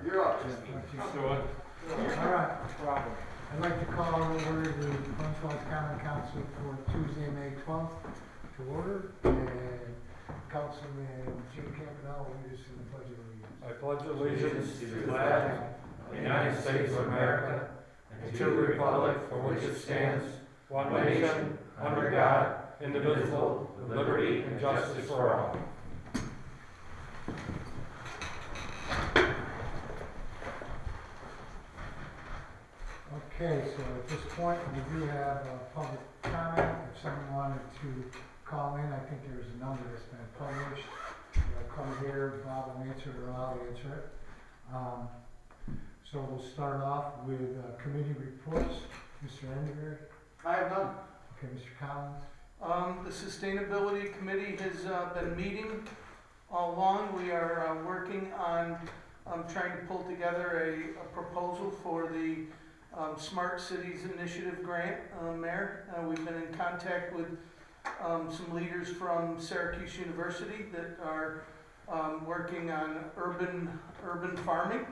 You're up. Let's do it. All right, I'd like to call over the Glens Common Council for Tuesday, May 12th to order, and Councilman Jim Campanella will lead us in the Pledge of Allegiance. I pledge allegiance to the flag of the United States of America and to the republic for which it stands, one nation, under God, indivisible, with liberty and justice for all. Okay, so at this point, we do have public comment. If someone wanted to call in, I think there's a number that's been published. Come here, Bob will answer it or I'll answer it. So we'll start off with committee reports. Mr. Enderberg. I have none. Okay, Mr. Collins. The Sustainability Committee has been meeting all along. We are working on trying to pull together a proposal for the Smart Cities Initiative grant, Mayor. We've been in contact with some leaders from Syracuse University that are working on urban farming.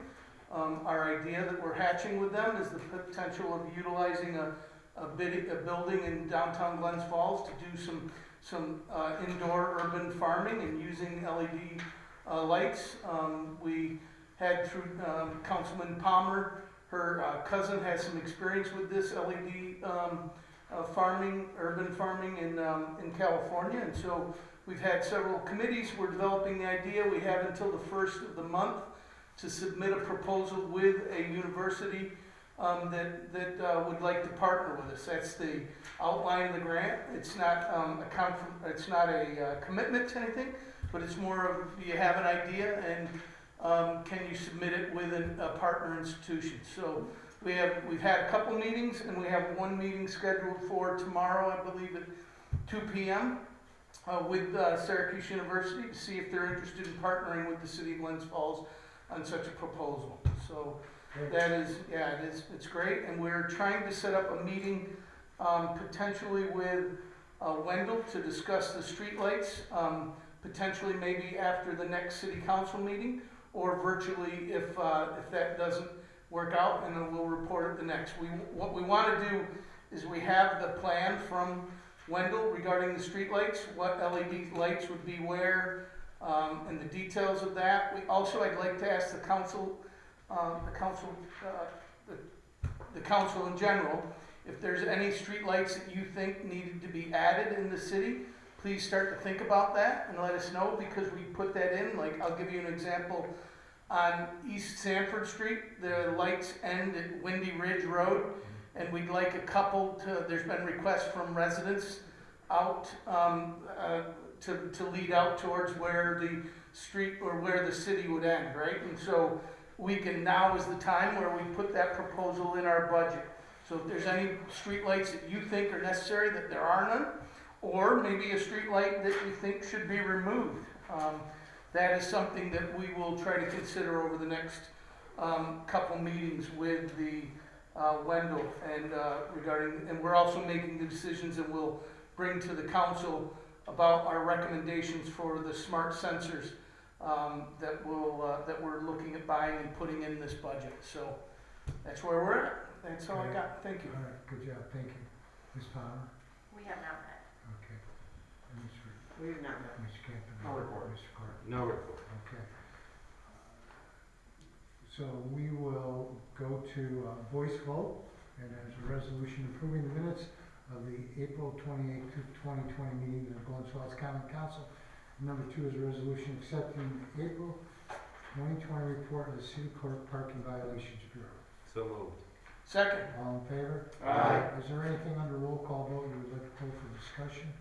Our idea that we're hatching with them is the potential of utilizing a building in downtown Glens Falls to do some indoor urban farming and using LED lights. We had through Councilman Palmer, her cousin has some experience with this LED farming, urban farming in California, and so we've had several committees. We're developing the idea. We have until the 1st of the month to submit a proposal with a university that would like to partner with us. That's the outline of the grant. It's not a commitment to anything, but it's more of, you have an idea and can you submit it with a partner institution? So we've had a couple meetings, and we have one meeting scheduled for tomorrow, I believe at 2 p.m. With Syracuse University to see if they're interested in partnering with the city of Glens Falls on such a proposal. So that is, yeah, it's great, and we're trying to set up a meeting potentially with Wendell to discuss the streetlights, potentially maybe after the next city council meeting, or virtually if that doesn't work out, and then we'll report it the next. What we want to do is we have the plan from Wendell regarding the streetlights, what LED lights would be where, and the details of that. I'd like to ask the council in general, if there's any streetlights that you think needed to be added in the city, please start to think about that and let us know, because we put that in. Like, I'll give you an example. On East Sanford Street, the lights end at Windy Ridge Road, and we'd like a couple there's been requests from residents out to lead out towards where the street or where the city would end, right? And so now is the time where we put that proposal in our budget. So if there's any street lights that you think are necessary, that there are none, or maybe a street light that you think should be removed. That is something that we will try to consider over the next couple meetings with the Wendell and we're also making the decisions that we'll bring to the council about our recommendations for the smart sensors that we're looking at buying and putting in this budget. So that's where we're at. That's all I got. Thank you. All right, good job, thank you. Ms. Palmer? We have not met. Okay. And Mr. We have not met. Mr. Campanella? No report. Mr. Clark? No report. Okay. So we will go to voice vote, and there's a resolution approving the minutes of the April 28, 2020 meeting of the Glens Falls Common Council. Number 2 is a resolution accepting the April 2020 report of the City Court Parking Violations Bureau. So moved. Second. All in favor? Aye. Is there anything under roll call vote you would like to pull for discussion?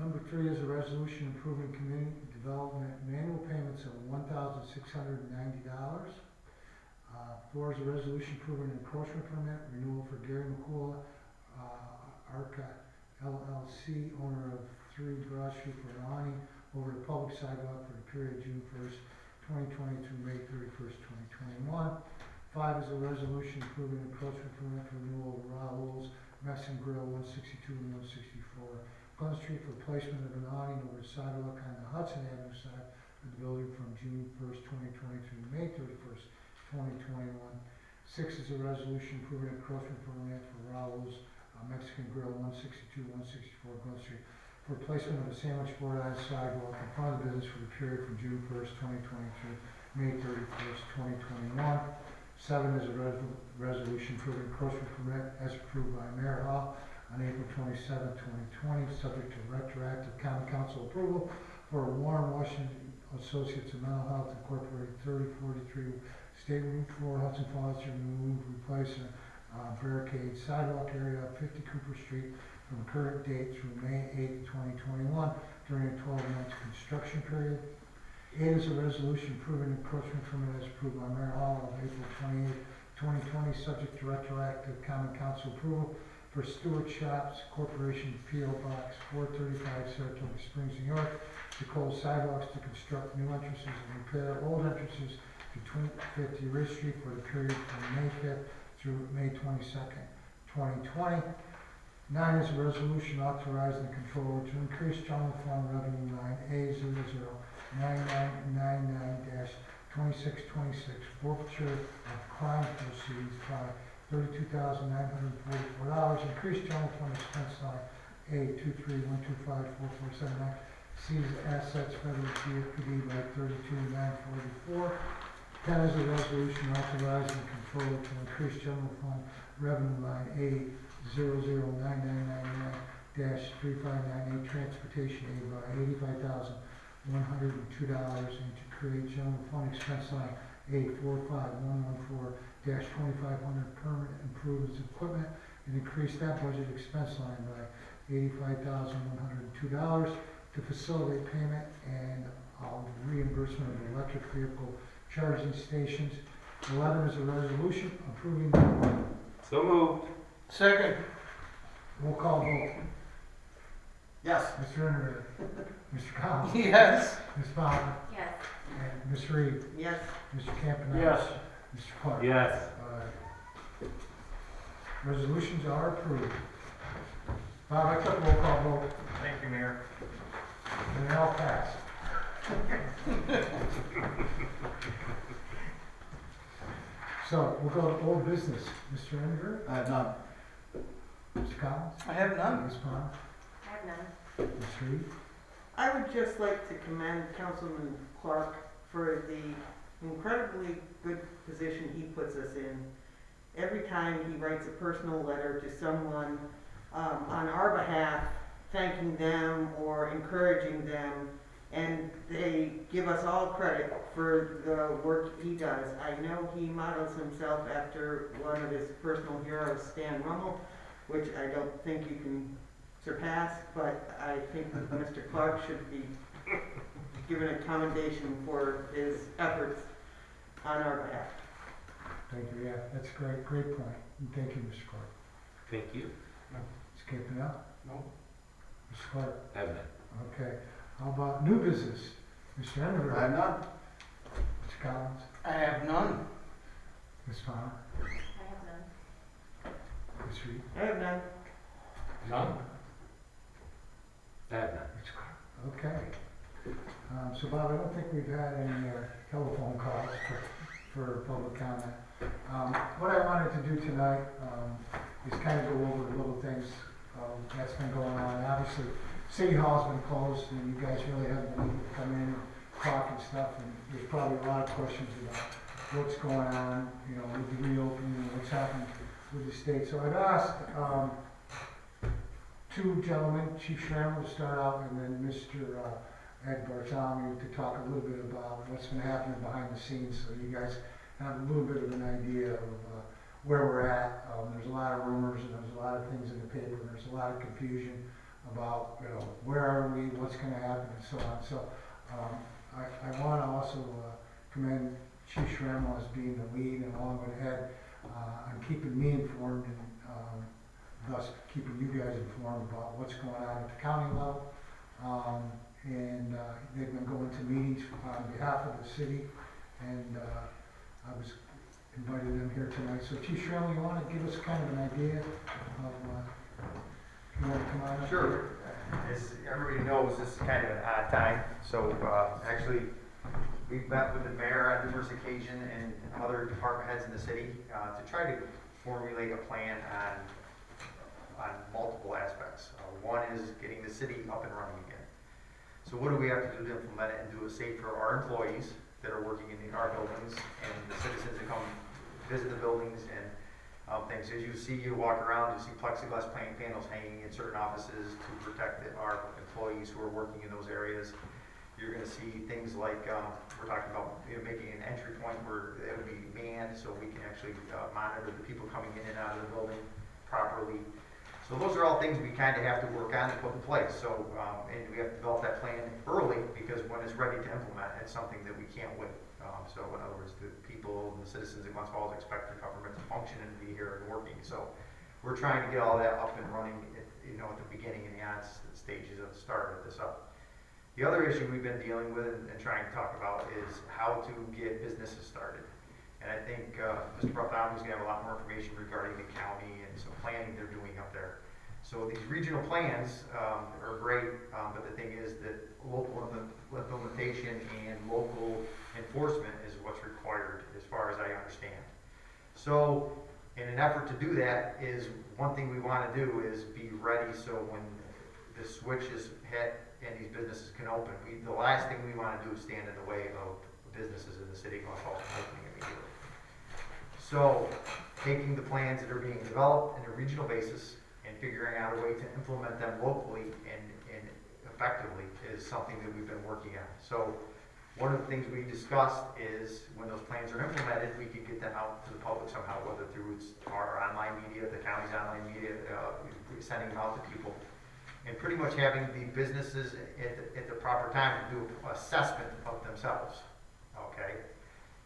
Number 3 is a resolution approving community development manual payments of $1,690. 4 is a resolution approving an encroachment permit renewal for Gary McCool, Arca LLC, owner of 3 Broad Street for an awning over the public sidewalk for the period June 1st, 2020 through May 31st, 2021. 5 is a resolution approving an encroachment permit for renewal of Raoul's Mess and Grill, 162 and 164 Glens Street for placement of an awning over the sidewalk on the Hudson Avenue side the building from June 1st, 2020 through May 31st, 2021. 6 is a resolution approving an encroachment permit for Raul's Mexican Grill, 162, 164 Glen Street, for placement of a sandwich board on sidewalk in front of the business for the period from June 1st, 2020 through May 31st, 2021. 7 is a resolution approving encroachment permit as approved by Mayor Hall on April 27, 2020, subject to retroactive common council approval for Warren Washington Associates of Mental Health Incorporated, 3043 State Route 4, Hudson Falls, to remove, replace a barricade sidewalk area of 50 Cooper Street from current date through May 8, 2021 during a 12-month construction period. 8 is a resolution approving encroachment permit as approved by Mayor Hall on April 28, 2020, subject to retroactive common council approval for Stewart Shops Corporation, P.O. Box 435, Saratoga Springs, New York, to close sidewalks to construct new entrances and repair old entrances between 50 Ridge Street for the period from May 5th through May 22nd, 2020. 9 is a resolution authorizing the controller to increase general fund revenue line A0099-2626 forfeiture of crime proceeds by $32,944, increase general fund expense line A231254479, seize assets federal DFPD by $32,944. 10 is a resolution authorizing the controller to increase general fund revenue line A009999-3598 transportation aid by $85,102 and to create general fund expense line A45114-2500 permanent improvements equipment and increase that budget expense line by $85,102 to facilitate payment and reimbursement of electric vehicle charging stations. 11 is a resolution approving the So moved. Second. roll call vote. Yes. Mr. Enderby, Mr. Collins, Yes. Ms. Bauer, Yes. and Ms. Reed, Yes. Mr. Campanella. Yes. Mr. Clark. Yes. Resolutions are approved. Bob, I took roll call vote, Thank you, Mayor. and they all passed. So, we'll go to old business. Mr. Enderby, I have none. Mr. Collins, I have none. Ms. Bauer, I have none. Ms. Reed. I would just like to commend Councilman Clark for the incredibly good position he puts us in. Every time he writes a personal letter to someone on our behalf, thanking them or encouraging them, and they give us all credit for the work he does. I know he models himself after one of his personal heroes, Stan Rummel, which I don't think you can surpass, but I think that Mr. Clark should be given a commendation for his efforts on our behalf. Thank you, yeah, that's great, great point. And thank you, Mr. Clark. Thank you. Ms. Campanella? No. Mr. Clark? I have none. Okay. How about new business? Mr. Enderby? I have none. Mr. Collins? I have none. Ms. Bauer? I have none. Ms. Reed? I have none. None. I have none. Mr. Clark? Okay. So Bob, I don't think we've had any telephone calls for public comment. What I wanted to do tonight is kind of go over the little things that's been going on. Obviously, City Hall's been closed, and you guys really haven't been able to come in and talk and stuff, and there's probably a lot of questions about what's going on, you know, with the reopening and what's happening with the state. So I've asked two gentlemen, Chief Schrammel to start out, and then Mr. Ed Bartholomew to talk a little bit about what's been happening behind the scenes, so you guys have a little bit of an idea of where we're at. There's a lot of rumors, and there's a lot of things in the paper, and there's a lot of confusion about, you know, where are we, what's going to happen, and so on. So I want to also commend Chief Schrammel as being the lead, and along with Ed, on keeping me informed, and thus keeping you guys informed about what's going on at the county level. And they've been going to meetings on behalf of the city, and I was inviting them here tonight. So Chief Schrammel, you want to give us kind of an idea of, you want to come on up? Sure. As everybody knows, this is kind of an odd time. So actually, We've met with the mayor on numerous occasions and other department heads in the city to try to formulate a plan on multiple aspects. One is getting the city up and running again. So what do we have to do to implement it and do it safe for our employees that are working in our buildings and the citizens that come visit the buildings and things. As you see, you walk around, you see plexiglass panels hanging in certain offices to protect our employees who are working in those areas. You're going to see things like we're talking about making an entry point where it would be manned so we can actually monitor the people coming in and out of the building properly. So those are all things we kind of have to work on and put in place. So and we have to develop that plan early because when it's ready to implement, it's something that we can't wait. So in other words, the people and the citizens of Glens Falls expect the government to function and be here and working. So we're trying to get all that up and running at the beginning and the on stages of the start of this up. The other issue we've been dealing with and trying to talk about is how to get businesses started. And I think Mr. Bartholomew is going to have a lot more information regarding the county and some planning they're doing up there. So these regional plans are great, but the thing is that local implementation and local enforcement is what's required as far as I understand. So in an effort to do that is one thing we want to do is be ready so when the switch is hit and these businesses can open, the last thing we want to do is stand in the way of businesses in the city of Glens Falls from opening immediately. So taking the plans that are being developed on a regional basis and figuring out a way to implement them locally and effectively is something that we've been working on. So one of the things we discussed is when those plans are implemented, we could get them out to the public somehow, whether through our online media, the county's online media, sending them out to people, and pretty much having the businesses at the proper time to do an assessment of themselves, okay?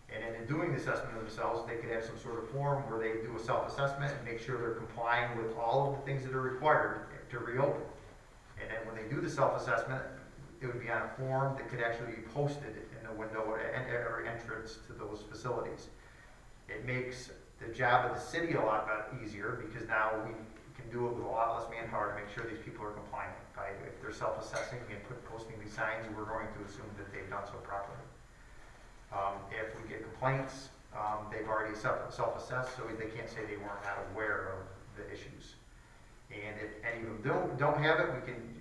And in doing the assessment of themselves, they could have some sort of form where they do a self-assessment and make sure they're complying with all of the things that are required to reopen. And then when they do the self-assessment, it would be on a form that could actually be posted in the window or entrance to those facilities. It makes the job of the city a lot easier because now we can do it with a lot less manpower to make sure these people are compliant. If they're self-assessing and posting these signs, we're going to assume that they've done so properly. If we get complaints, they've already self-assessed, so they can't say they weren't not aware of the issues. And if any of them don't have it, we can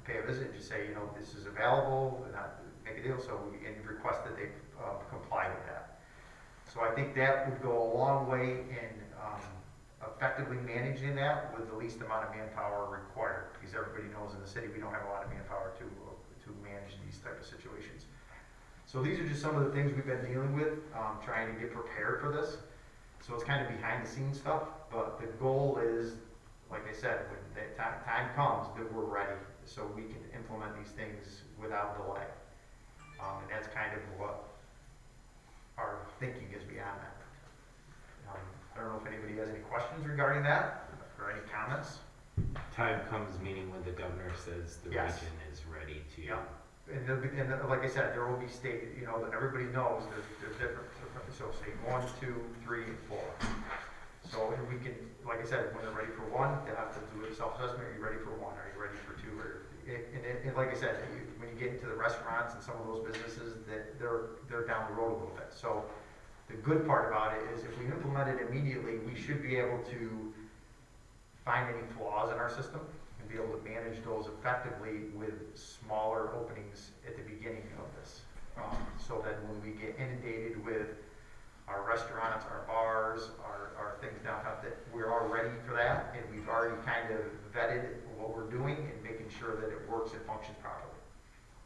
pay a visit and just say this is available, and not make a deal. So we can request that they comply with that. So I think that would go a long way in effectively managing that with the least amount of manpower required, because everybody knows in the city we don't have a lot of manpower to manage these type of situations. So these are just some of the things we've been dealing with, trying to get prepared for this. So it's kind of behind the scenes stuff, but the goal is, like I said, when the time comes that we're ready so we can implement these things without delay. And that's kind of what our thinking is beyond that. I don't know if anybody has any questions regarding that or any comments. Time comes meaning when the governor says the Yes. region is ready to. Yeah. And like I said, there will be state, everybody knows there's different, so say 1, 2, 3, and 4. So and we can, like I said, when they're ready for 1, they have to do a self-assessment. Are you ready for 1? Are you ready for 2? And like I said, when you get into the restaurants and some of those businesses, that they're down the road a little bit. So the good part about it is if we implement it immediately, we should be able to find any flaws in our system and be able to manage those effectively with smaller openings at the beginning of this. So that when we get inundated with our restaurants, our bars, our things downtown, that we're all ready for that, and we've already kind of vetted what we're doing and making sure that it works and functions properly.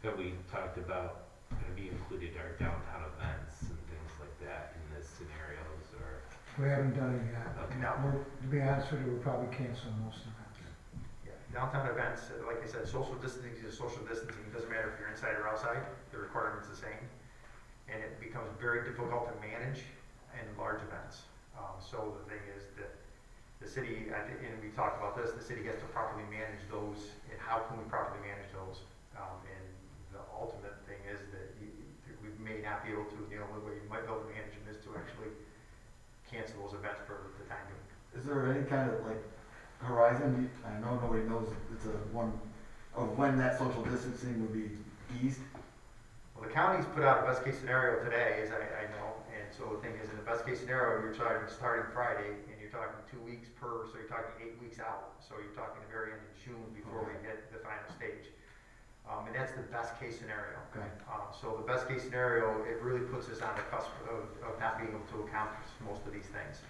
Have we talked about, have you included our downtown events and things like that in the scenarios, or? We haven't done it yet. Okay. No. To be honest with you, we'll probably cancel most of that. Yeah, downtown events, like I said, social distancing is social distancing. It doesn't matter if you're inside or outside. The requirement's the same. And it becomes very difficult to manage in large events. So the thing is that the city, and we talked about this, the city has to properly manage those, and how can we properly manage those? And the ultimate thing is that we may not be able to, the only way you might be able to manage them is to actually cancel those events for the time being. Is there any kind of horizon? I know nobody knows it's a one of when that social distancing would be eased. Well, the county's put out a best case scenario today, as I know, and so the thing is, in the best case scenario, you're starting Friday, and you're talking 2 weeks so you're talking 8 weeks out, so you're talking the very end of June before we hit the final stage. And that's the best case scenario. Okay. So the best case scenario, it really puts us on the cusp of not being able to accomplish most of these things.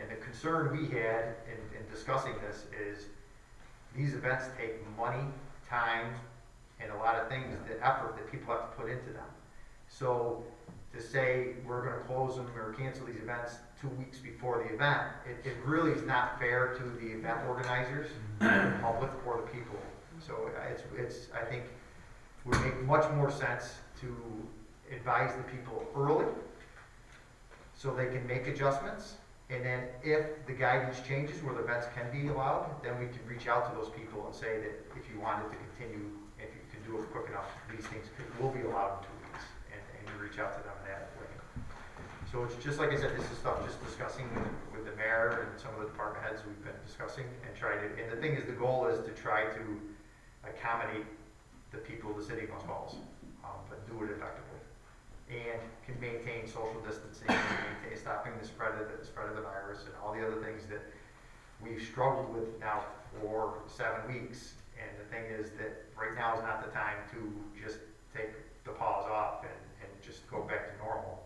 And the concern we had in discussing this is these events take money, time, and a lot of things, the effort that people have to put into them. So to say we're gonna close them or cancel these events 2 weeks before the event, it really is not fair to the event organizers, the public, or the people. So I think would make much more sense to advise the people early so they can make adjustments. And then if the guidance changes where the events can be allowed, then we can reach out to those people and say that if you wanted to continue, if you can do it quick enough, these things will be allowed in 2 weeks. And you reach out to them in that way. So it's just like I said, this is stuff just discussing with the mayor and some of the department heads we've been discussing and and the thing is, the goal is to try to accommodate the people of the city of Glens Falls, but do it effectively. And can maintain social distancing, maintain stopping the spread of the virus and all the other things that we've struggled with now for 7 weeks. And the thing is that right now is not the time to just take the pause off and just go back to normal.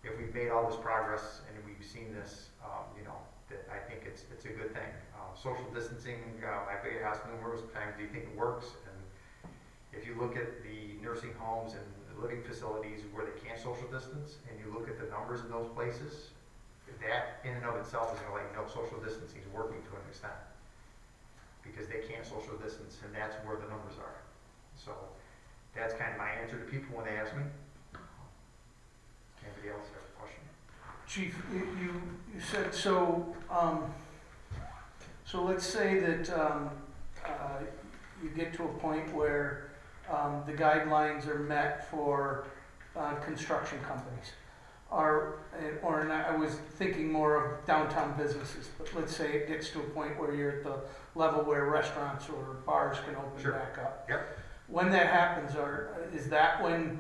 If we've made all this progress and we've seen this, that I think it's a good thing. Social distancing, I've been asked numerous times, do you think it works? And if you look at the nursing homes and the living facilities where they can't social distance, and you look at the numbers in those places, that in and of itself is going to let you know social distancing is working to an extent. Because they can't social distance, and that's where the numbers are. So that's kind of my answer to people when they ask me. Anybody else have a question? Chief, you said, so let's say that you get to a point where the guidelines are met for construction companies. I was thinking more of downtown businesses, but let's say it gets to a point where you're at the level where restaurants or bars can open Sure. back up. Yep. When that happens, is that when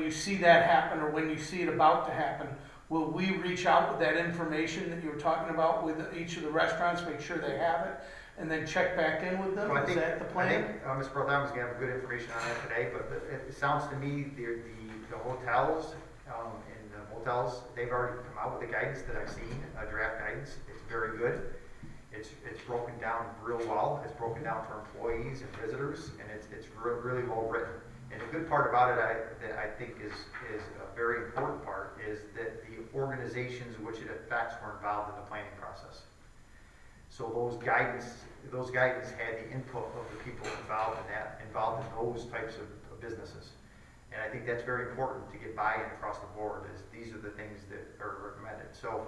you see that happen, or when you see it about to happen, will we reach out with that information that you were talking about with each of the restaurants, make sure they have it, and then check back in with them? Well, Is that the plan? I think Ms. Bertham was going to have good information on that today, but it sounds to me the hotels and the motels, they've already come out with the guidance that I've seen, a draft guidance. It's very good. It's broken down real well. It's broken down for employees and visitors, and it's really well written. And the good part about it, that I think is a very important part, is that the organizations which it affects were involved in the planning process. So those guidance had the input of the people involved in those types of businesses. And I think that's very important to get buy-in across the board, is these are the things that are recommended. So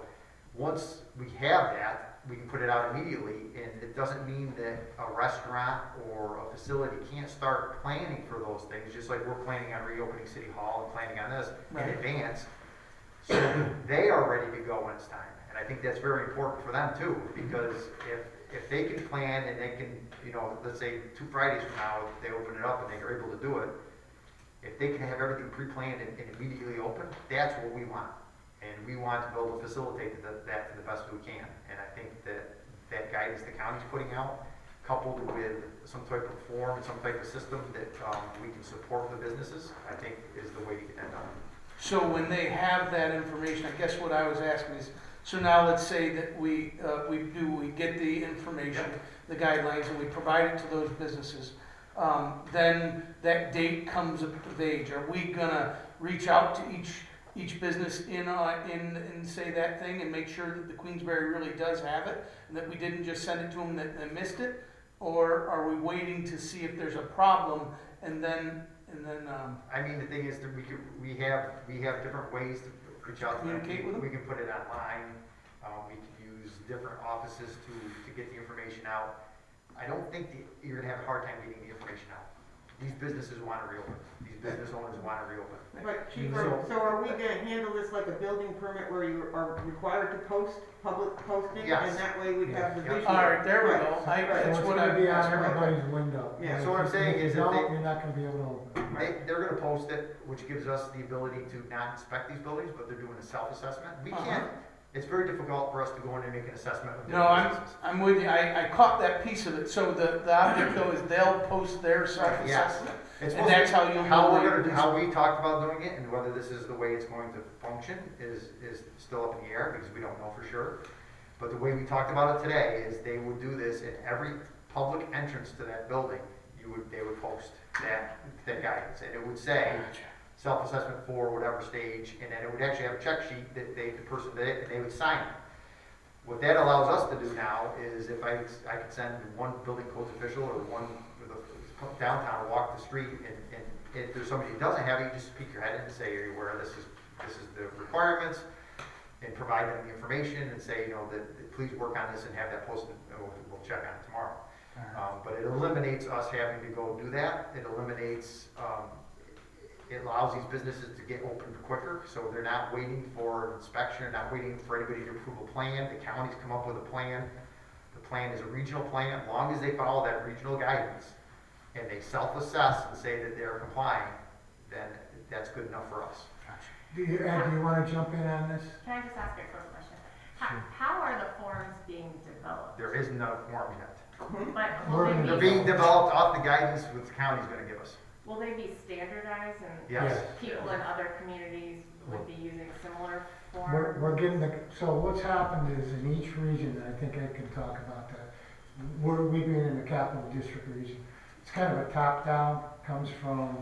once we have that, we can put it out immediately, and it doesn't mean that a restaurant or a facility can't start planning for those things, just like we're planning on reopening City Hall and planning on this in advance. So they are ready to go when it's time. And I think that's very important for them too, because if they can plan and they can, let's say 2 Fridays from now, they open it up and they're able to do it, if they can have everything pre-planned and immediately open, that's what we want. And we want to be able to facilitate that to the best we can. And I think that guidance the county's putting out, coupled with some type of form and some type of system that we can support the businesses, I think is the way to get that done. So when they have that information, I guess what I was asking is, so now let's say that we get the information, the guidelines, and we provide it to those businesses. Then that date comes of age. Are we gonna reach out to each business and say that thing and make sure that the Queensberry really does have it, and that we didn't just send it to them that they missed it? Or are we waiting to see if there's a problem and then I mean, the thing is that we have different ways to reach out to them. Communicate with them? We can put it online. We can use different offices to get the information out. I don't think you're gonna have a hard time getting the information out. these businesses want to reopen, these business owners want to reopen. But Chief, So- so are we gonna handle this like a building permit where you are required to post, public posting? Yes. And that way we have the Yeah. visual. All right, there we Right. go. So That's it's what gonna I. be on everybody's window. Yeah. So what I'm saying is If you if they- don't, you're not gonna be able to open. They're gonna post it, which gives us the ability to not inspect these buildings, but they're doing a self-assessment. We Uh-huh. can't, it's very difficult for us to go in and make an assessment of No, different businesses. I'm with you. I caught that piece of it. So the object though is they'll post their self-assessment. It's And supposed to that's be- how you How know we're where gonna, it how is. we talked about doing it and whether this is the way it's going to function is still up in the air because we don't know for sure. But the way we talked about it today is they would do this at every public entrance to that building. They would post that guidance and it would say self-assessment for whatever stage, and then it would actually have a check sheet that the person did it, and they would sign it. What that allows us to do now is if I could send one building codes official or one with a downtown walk the street, and if there's somebody who doesn't have it, you just peek your head in and say, are you aware this is the requirements, and provide them the information and say, that please work on this and have that posted, and we'll check on it tomorrow. But it eliminates us having to go do that. It eliminates, it allows these businesses to get open quicker, so they're not waiting for inspection, not waiting for anybody to approve a plan. The counties come up with a plan. The plan is a regional plan. As long as they follow that regional guidance and they self-assess and say that they're complying, then that's good enough for us. Ed, do you wanna jump in on this? Can I just ask a quick question? How are the forms being developed? There is no form yet. But We're gonna- They're being developed off the guidance that the county's gonna give us. will they be standardized and Yes. people in other communities would be using similar forms? We're getting so what's happened is in each region, and I think Ed can talk about that, we've been in the capital district region, it's kind of a top-down, comes from,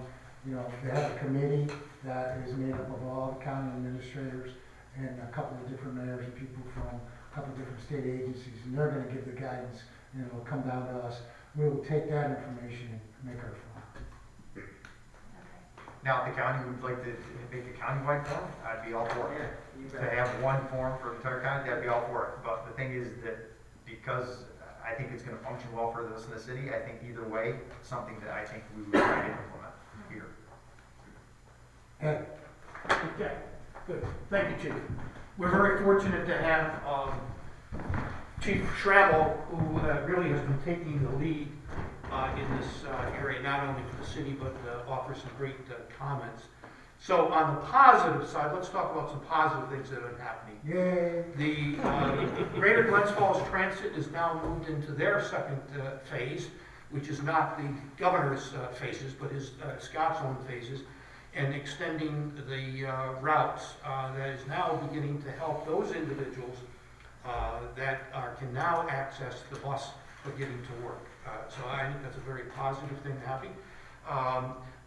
they have a committee that is made up of all the county administrators and a couple of different mayors and people from a couple of different state agencies, and they're gonna give the guidance, and it'll come down to us. We will take that information and make our form. Okay. Now, if the county would like to make a countywide form, I'd be all for it. You To bet. have one form for the entire county, that'd be all for it. But the thing is that because I think it's gonna function well for us in the city, I think either way, it's something that I think we would try to implement here. Ed? Okay, good. Thank you, Chief. We're very fortunate to have Chief Schravel, who really has been taking the lead in this area, not only for the city, but offers some great comments. So on the positive side, let's talk about some positive things that have been happening. Yay! The Greater Glens Falls Transit is now moved into their second phase, which is not the governor's phases, but is Scott's own phases, and extending the routes that is now beginning to help those individuals that can now access the bus for getting to work. So I think that's a very positive thing happening.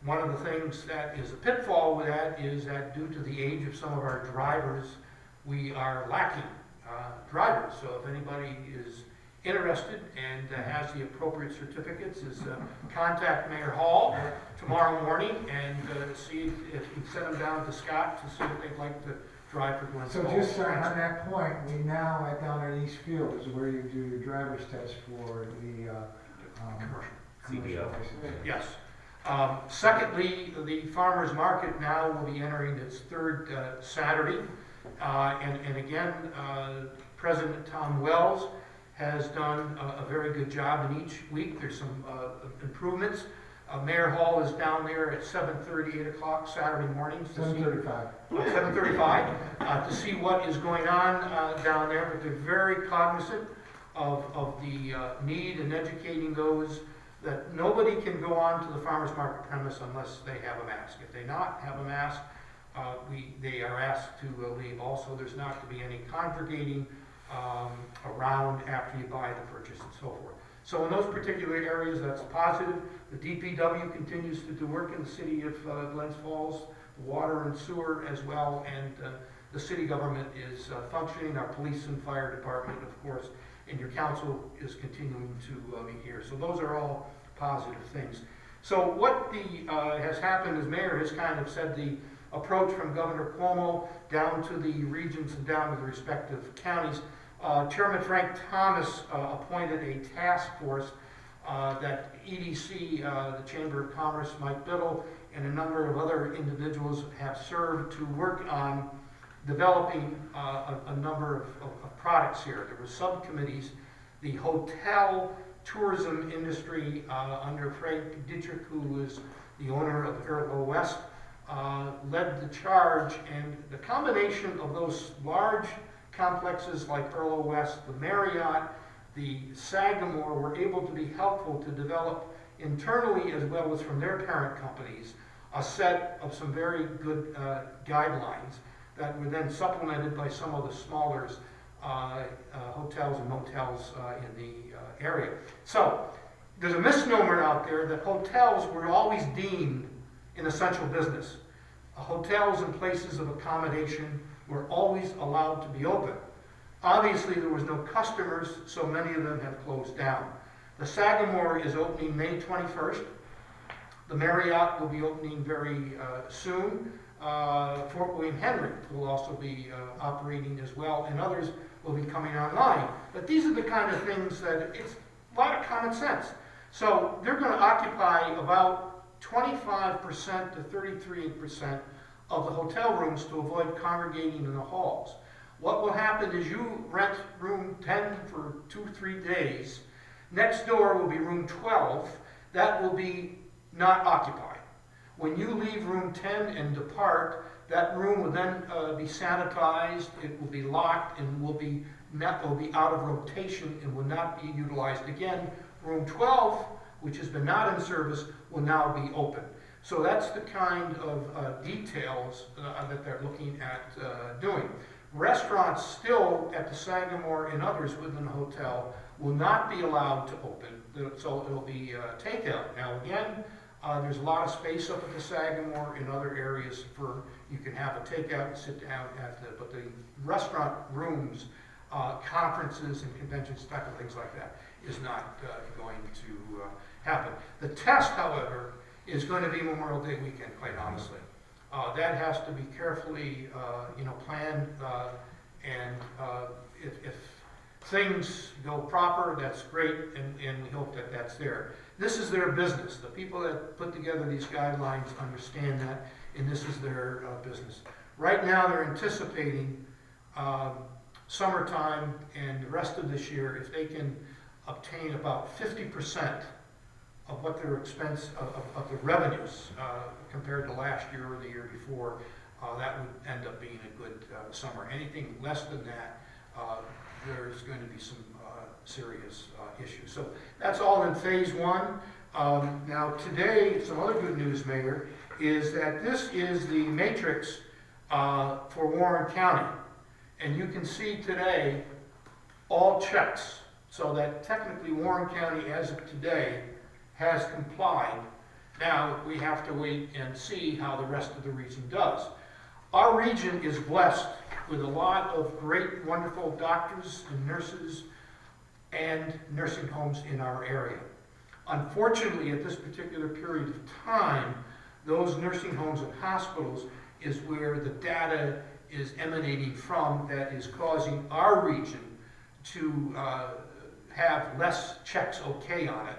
One of the things that is a pitfall with that is that due to the age of some of our drivers, we are lacking drivers. So if anybody is interested and has the appropriate certificates, is contact Mayor Hall tomorrow morning and see if you can send them down to Scott to see if they'd like to drive for Glens So Falls. just on that point, we now, down at East Field is where you do your driver's test for the, Commercial. CDL. license. Yes. Secondly, the farmer's market now will be entering its third Saturday. And again, President Tom Wells has done a very good job in each week. There's some improvements. Mayor Hall is down there at 7:30, 8 o'clock Saturday mornings. to see- 7:35. 7:35, to see what is going on down there, but they're very cognizant of the need in educating those that nobody can go on to the farmer's market premise unless they have a mask. If they not have a mask, they are asked to leave. Also, there's not to be any congregating around after you buy the purchase and so forth. So in those particular areas, that's positive. The DPW continues to do work in the city of Glens Falls, water and sewer as well, and the city government is functioning. Our police and fire department, of course, and your council is continuing to be here. So those are all positive things. So what has happened is Mayor has kind of said the approach from Governor Cuomo down to the regions and down to the respective counties. Chairman Frank Thomas appointed a task force that EDC, the Chamber of Commerce, Mike Biddle, and a number of other individuals have served to work on developing a number of products here. There were subcommittees. The hotel tourism industry under Frank Dietrich, who is the owner of Airlo West, led the charge, and the combination of those large complexes like Airlo West, the Marriott, the Sagamore were able to be helpful to develop internally as well as from their parent companies a set of some very good guidelines that were then supplemented by some of the smaller hotels and motels in the area. So there's a misnomer out there that hotels were always deemed an essential business. Hotels and places of accommodation were always allowed to be open. Obviously, there was no customers, so many of them have closed down. The Sagamore is opening May 21st. The Marriott will be opening very soon. Fort William Henry will also be operating as well, and others will be coming online. But these are the kind of things that it's a lot of common sense. So they're going to occupy about 25% to 33% of the hotel rooms to avoid congregating in the halls. What will happen is you rent room 10 for 2-3 days. Next door will be room 12. That will be not occupied. When you leave room 10 and depart, that room will then be sanitized, it will be locked, and will be out of rotation and will not be utilized again. Room 12, which has been not in service, will now be open. So that's the kind of details that they're looking at doing. Restaurants still at the Sagamore and others within the hotel will not be allowed to open, so it'll be takeout. Now again, there's a lot of space up at the Sagamore in other areas for you can have a takeout and sit down but the restaurant rooms, conferences and conventions, type of things like that, is not going to happen. The test, however, is going to be Memorial Day weekend, quite honestly. That has to be carefully, planned, and if things go proper, that's great, and we hope that that's there. This is their business. The people that put together these guidelines understand that, and this is their business. Right now, they're anticipating summertime and the rest of this year, if they can obtain about 50% of what their expense of the revenues compared to last year or the year before, that would end up being a good summer. Anything less than that, there's going to be some serious issues. So that's all in phase one. Now today, some other good news, Mayor, is that this is the matrix for Warren County. And you can see today all checks, so that technically Warren County, as of today, has complied. Now we have to wait and see how the rest of the region does. Our region is blessed with a lot of great, wonderful doctors and nurses and nursing homes in our area. Unfortunately, at this particular period of time, those nursing homes and hospitals is where the data is emanating from that is causing our region to have less checks okay on it.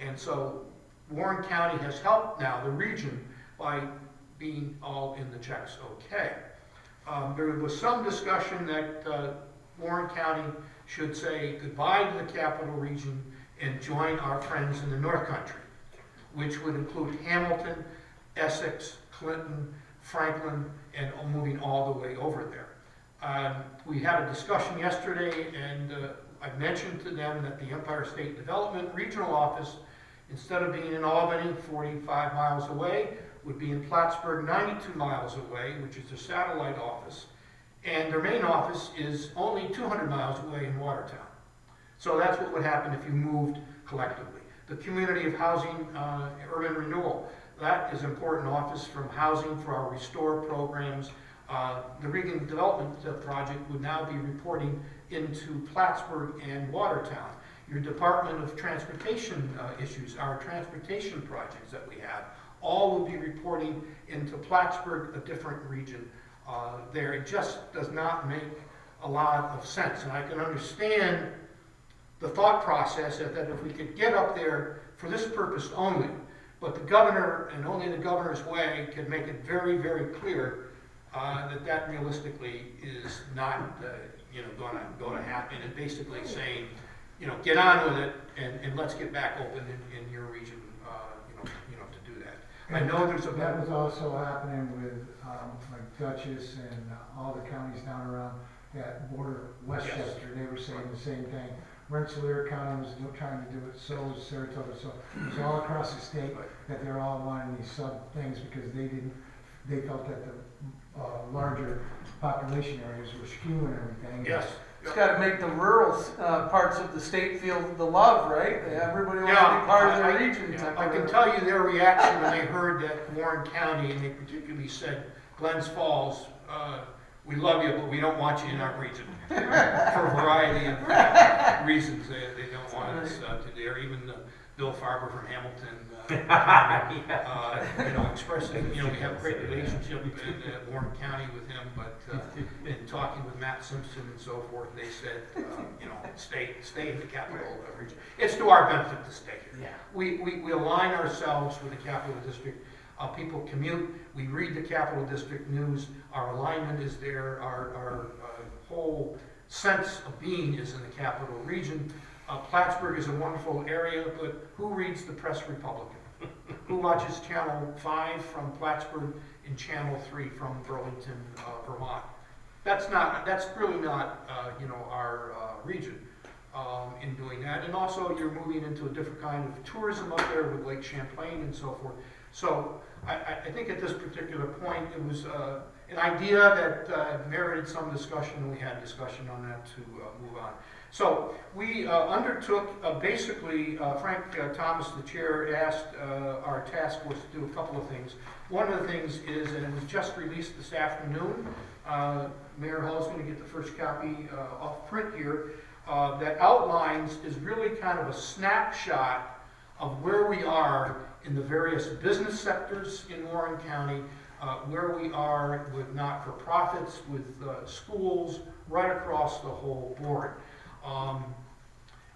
And so Warren County has helped now the region by being all in the checks okay. There was some discussion that Warren County should say goodbye to the capital region and join our friends in the North Country, which would include Hamilton, Essex, Clinton, Franklin, and moving all the way over there. We had a discussion yesterday, and I mentioned to them that the Empire State Development Regional Office, instead of being in Albany, 45 miles away, would be in Plattsburgh, 92 miles away, which is their satellite office. And their main office is only 200 miles away in Watertown. So that's what would happen if you moved collectively. The Community of Housing Urban Renewal, that is an important office from housing for our restore programs. The Regan Development Project would now be reporting into Plattsburgh and Watertown. Your Department of Transportation issues, our transportation projects that we have, all will be reporting into Plattsburgh, a different region there. It just does not make a lot of sense. And I can understand the thought process that if we could get up there for this purpose only, but the governor, and only the governor's way, can make it very, very clear that realistically is not, going to happen, and basically saying, get on with it, and let's get back open in your region, to do that. I know there's a. That was also happening with, like Dutchess and all the counties down around that border Westchester. They were saying the same thing. Rensselaer County was trying to do it, so was Saratoga. So it was all across the state that they're all wanting these sub things because they felt that the larger population areas were skewing everything. Yes. It's gotta make the rural, parts of the state feel the love, right? Everybody wants to be part of their region. I can tell you their reaction when they heard that Warren County, and they particularly said, Glens Falls, we love you, but we don't want you in our region. For a variety of reasons, they don't want us to there. Even Bill Farber from Hamilton, expressing, we have a great relationship in Warren County with him, but in talking with Matt Simpson and so forth, they said, stay in the capital region. It's to our benefit to stay here. Yeah. We align ourselves with the capital district. People commute, we read the capital district news, our alignment is there, our whole sense of being is in the capital region. Plattsburgh is a wonderful area, but who reads the Press Republican? Who watches Channel 5 from Plattsburgh and Channel 3 from Burlington, Vermont? That's really not, our region in doing that. And also you're moving into a different kind of tourism up there with Lake Champlain and so forth. So I think at this particular point, it was an idea that merited some discussion, and we had discussion on that to move on. So we undertook, basically, Frank Thomas, the chair, asked our task force to do a couple of things. One of the things is, and it was just released this afternoon, Mayor Hall's going to get the first copy off print here, that outlines is really kind of a snapshot of where we are in the various business sectors in Warren County, where we are with not-for-profits, with schools, right across the whole board.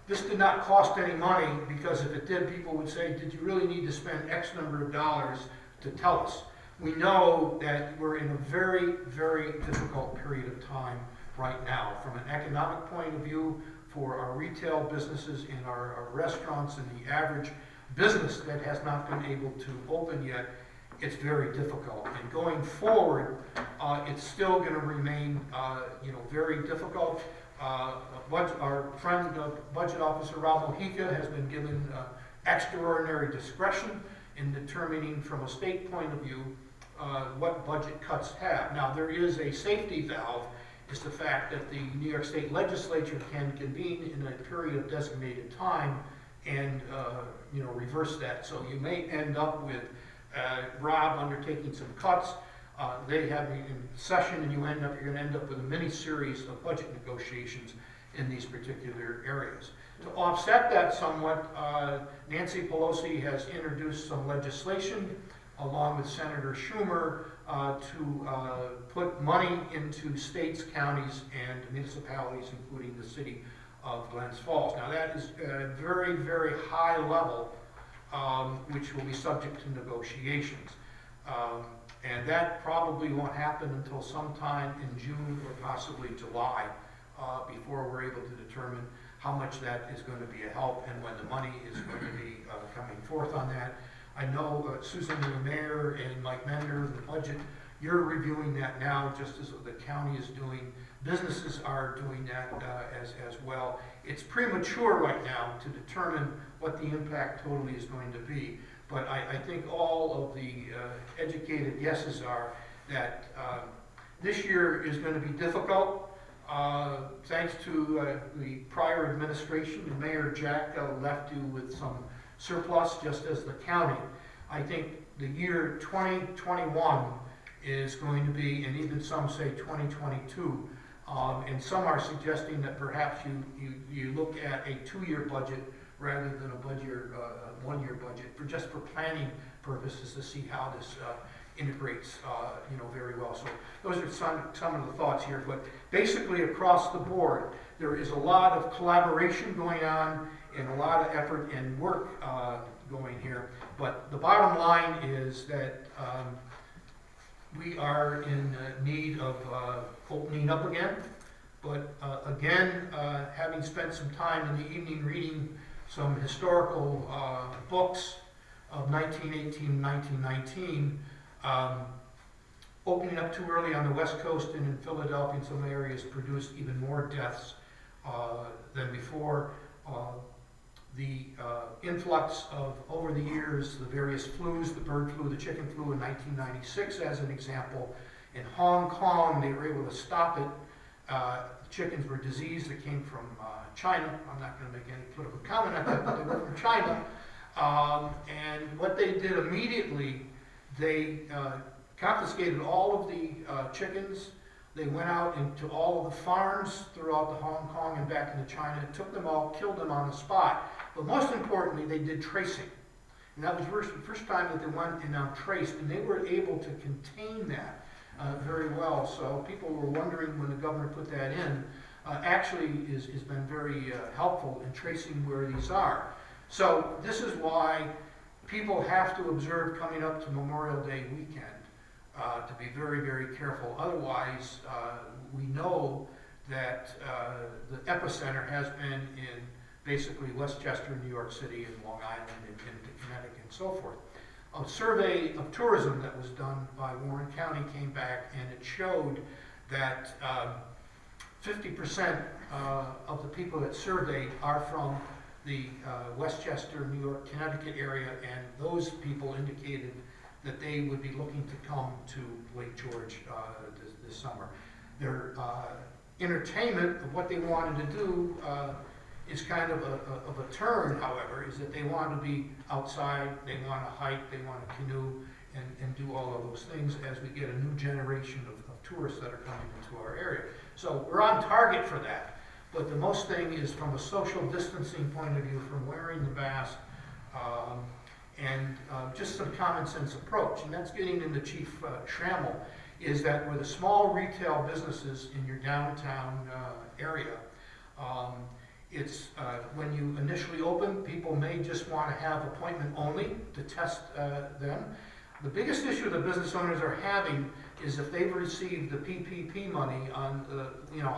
This did not cost any money, because if it did, people would say, did you really need to spend X number of dollars to tell us? We know that we're in a very, very difficult period of time right now, from an economic point of view, for our retail businesses and our restaurants and the average business that has not been able to open yet. It's very difficult. And going forward, it's still going to remain, very difficult. Our friend, Budget Officer Rob Mojica, has been given extraordinary discretion in determining from a state point of view what budget cuts have. Now, there is a safety valve, is the fact that the New York State Legislature can convene in a period of designated time and reverse that. So you may end up with Rob undertaking some cuts. They have in session, and you're going to end up with a mini series of budget negotiations in these particular areas. To offset that somewhat, Nancy Pelosi has introduced some legislation along with Senator Schumer to put money into states, counties, and municipalities, including the city of Glens Falls. Now that is a very, very high level, which will be subject to negotiations. And that probably won't happen until sometime in June or possibly July, before we're able to determine how much that is going to be a help and when the money is going to be coming forth on that. I know Susan, the mayor, and Mike Mender, the budget, you're reviewing that now, just as the county is doing. Businesses are doing that as well. It's premature right now to determine what the impact totally is going to be. But I think all of the educated guesses are that this year is going to be difficult. Thanks to the prior administration, Mayor Jack left you with some surplus, just as the county. I think the year 2021 is going to be, and even some say 2022, and some are suggesting that perhaps you look at a 2-year budget rather than a budget, one-year budget, just for planning purposes to see how this integrates, very well. So those are some of the thoughts here, but basically across the board, there is a lot of collaboration going on and a lot of effort and work going here. But the bottom line is that we are in need of opening up again. But again, having spent some time in the evening reading some historical books of 1918 and 1919, opening up too early on the West Coast and in Philadelphia in some areas produced even more deaths than before. The influx of, over the years, the various flus, the bird flu, the chicken flu in 1996 as an example. In Hong Kong, they were able to stop it. The chickens were diseased that came from China. I'm not going to make any political comment on that, but they were from China. And what they did immediately, they confiscated all of the chickens. They went out into all of the farms throughout the Hong Kong and back into China, took them all, killed them on the spot. But most importantly, they did tracing. And that was the first time that they went and now traced, and they were able to contain that very well. So people were wondering when the governor put that in, actually has been very helpful in tracing where these are. So this is why people have to observe coming up to Memorial Day weekend. To be very, very careful. Otherwise, we know that the epicenter has been in basically Westchester, New York City, and Long Island, and Connecticut, and so forth. A survey of tourism that was done by Warren County came back, and it showed that 50% of the people that surveyed are from the Westchester, New York, Connecticut area, and those people indicated that they would be looking to come to Lake George this summer. Their entertainment of what they wanted to do is kind of a turn, however, is that they want to be outside, they want to hike, they want to canoe, and do all of those things as we get a new generation of tourists that are coming into our area. So we're on target for that. But the most thing is from a social distancing point of view, from wearing the mask, and just some common sense approach. And that's getting into Chief Schrammel, is that with the small retail businesses in your downtown area, it's when you initially open, people may just want to have appointment only to test them. The biggest issue the business owners are having is if they've received the PPP money on,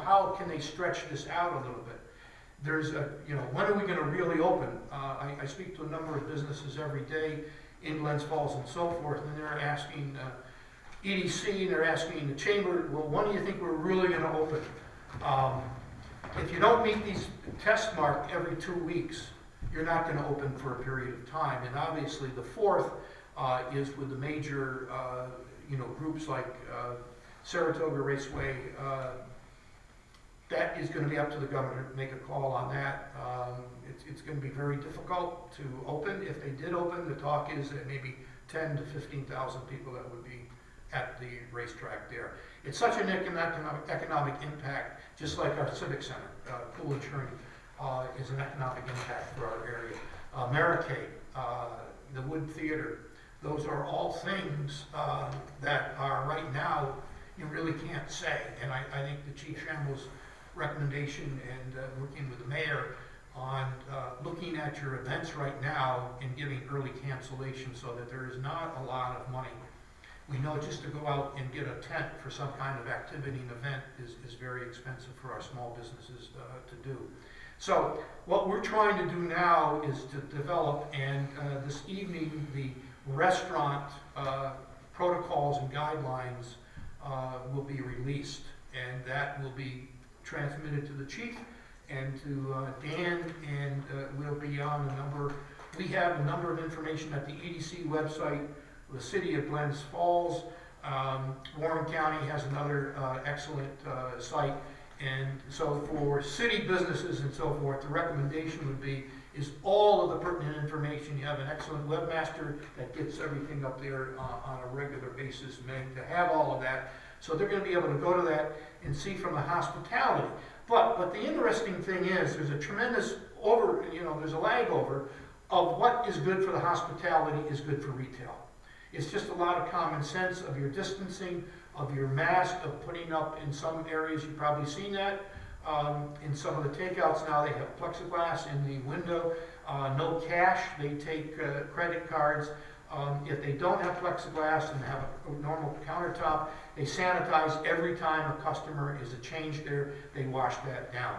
how can they stretch this out a little bit? There's when are we going to really open? I speak to a number of businesses every day in Glens Falls and so forth, and they're asking EDC, and they're asking the chamber, well, when do you think we're really going to open? If you don't meet these tests marked every 2 weeks, you're not going to open for a period of time. And obviously the fourth is with the major, groups like Saratoga Raceway. That is going to be up to the governor to make a call on that. It's going to be very difficult to open. If they did open, the talk is that maybe 10 to 15,000 people that would be at the racetrack there. It's such an economic impact, just like our Civic Center, Pool and Churning, is an economic impact for our area. Americade, the Wood Theater, those are all things that are right now, you really can't say. And I think the Chief Schrammel's recommendation and working with the mayor on looking at your events right now and giving early cancellation so that there is not a lot of money. We know just to go out and get a tent for some kind of activity and event is very expensive for our small businesses to do. So what we're trying to do now is to develop, and this evening the restaurant protocols and guidelines will be released, and that will be transmitted to the chief and to Dan, and we'll be on a number. We have a number of information at the EDC website, the city of Glens Falls. Warren County has another excellent site, and so for city businesses and so forth, the recommendation would be is all of the pertinent information. You have an excellent webmaster that gets everything up there on a regular basis, made to have all of that. So they're going to be able to go to that and see from the hospitality. But the interesting thing is there's a tremendous there's a lag over of what is good for the hospitality is good for retail. It's just a lot of common sense of your distancing, of your mask, of putting up in some areas, you've probably seen that. In some of the takeouts now, they have plexiglass in the window, no cash, they take credit cards. If they don't have plexiglass and have a normal countertop, they sanitize every time a customer is a change there, they wash that down.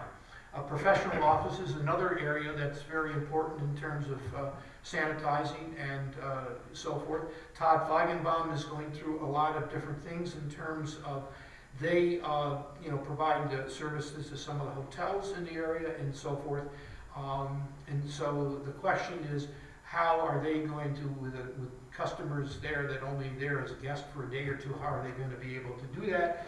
Professional office is another area that's very important in terms of sanitizing and so forth. Todd Feigenbaum is going through a lot of different things in terms of they provide services to some of the hotels in the area and so forth. And so the question is, how are they going to, with customers there that only there as a guest for a day or two, how are they going to be able to do that?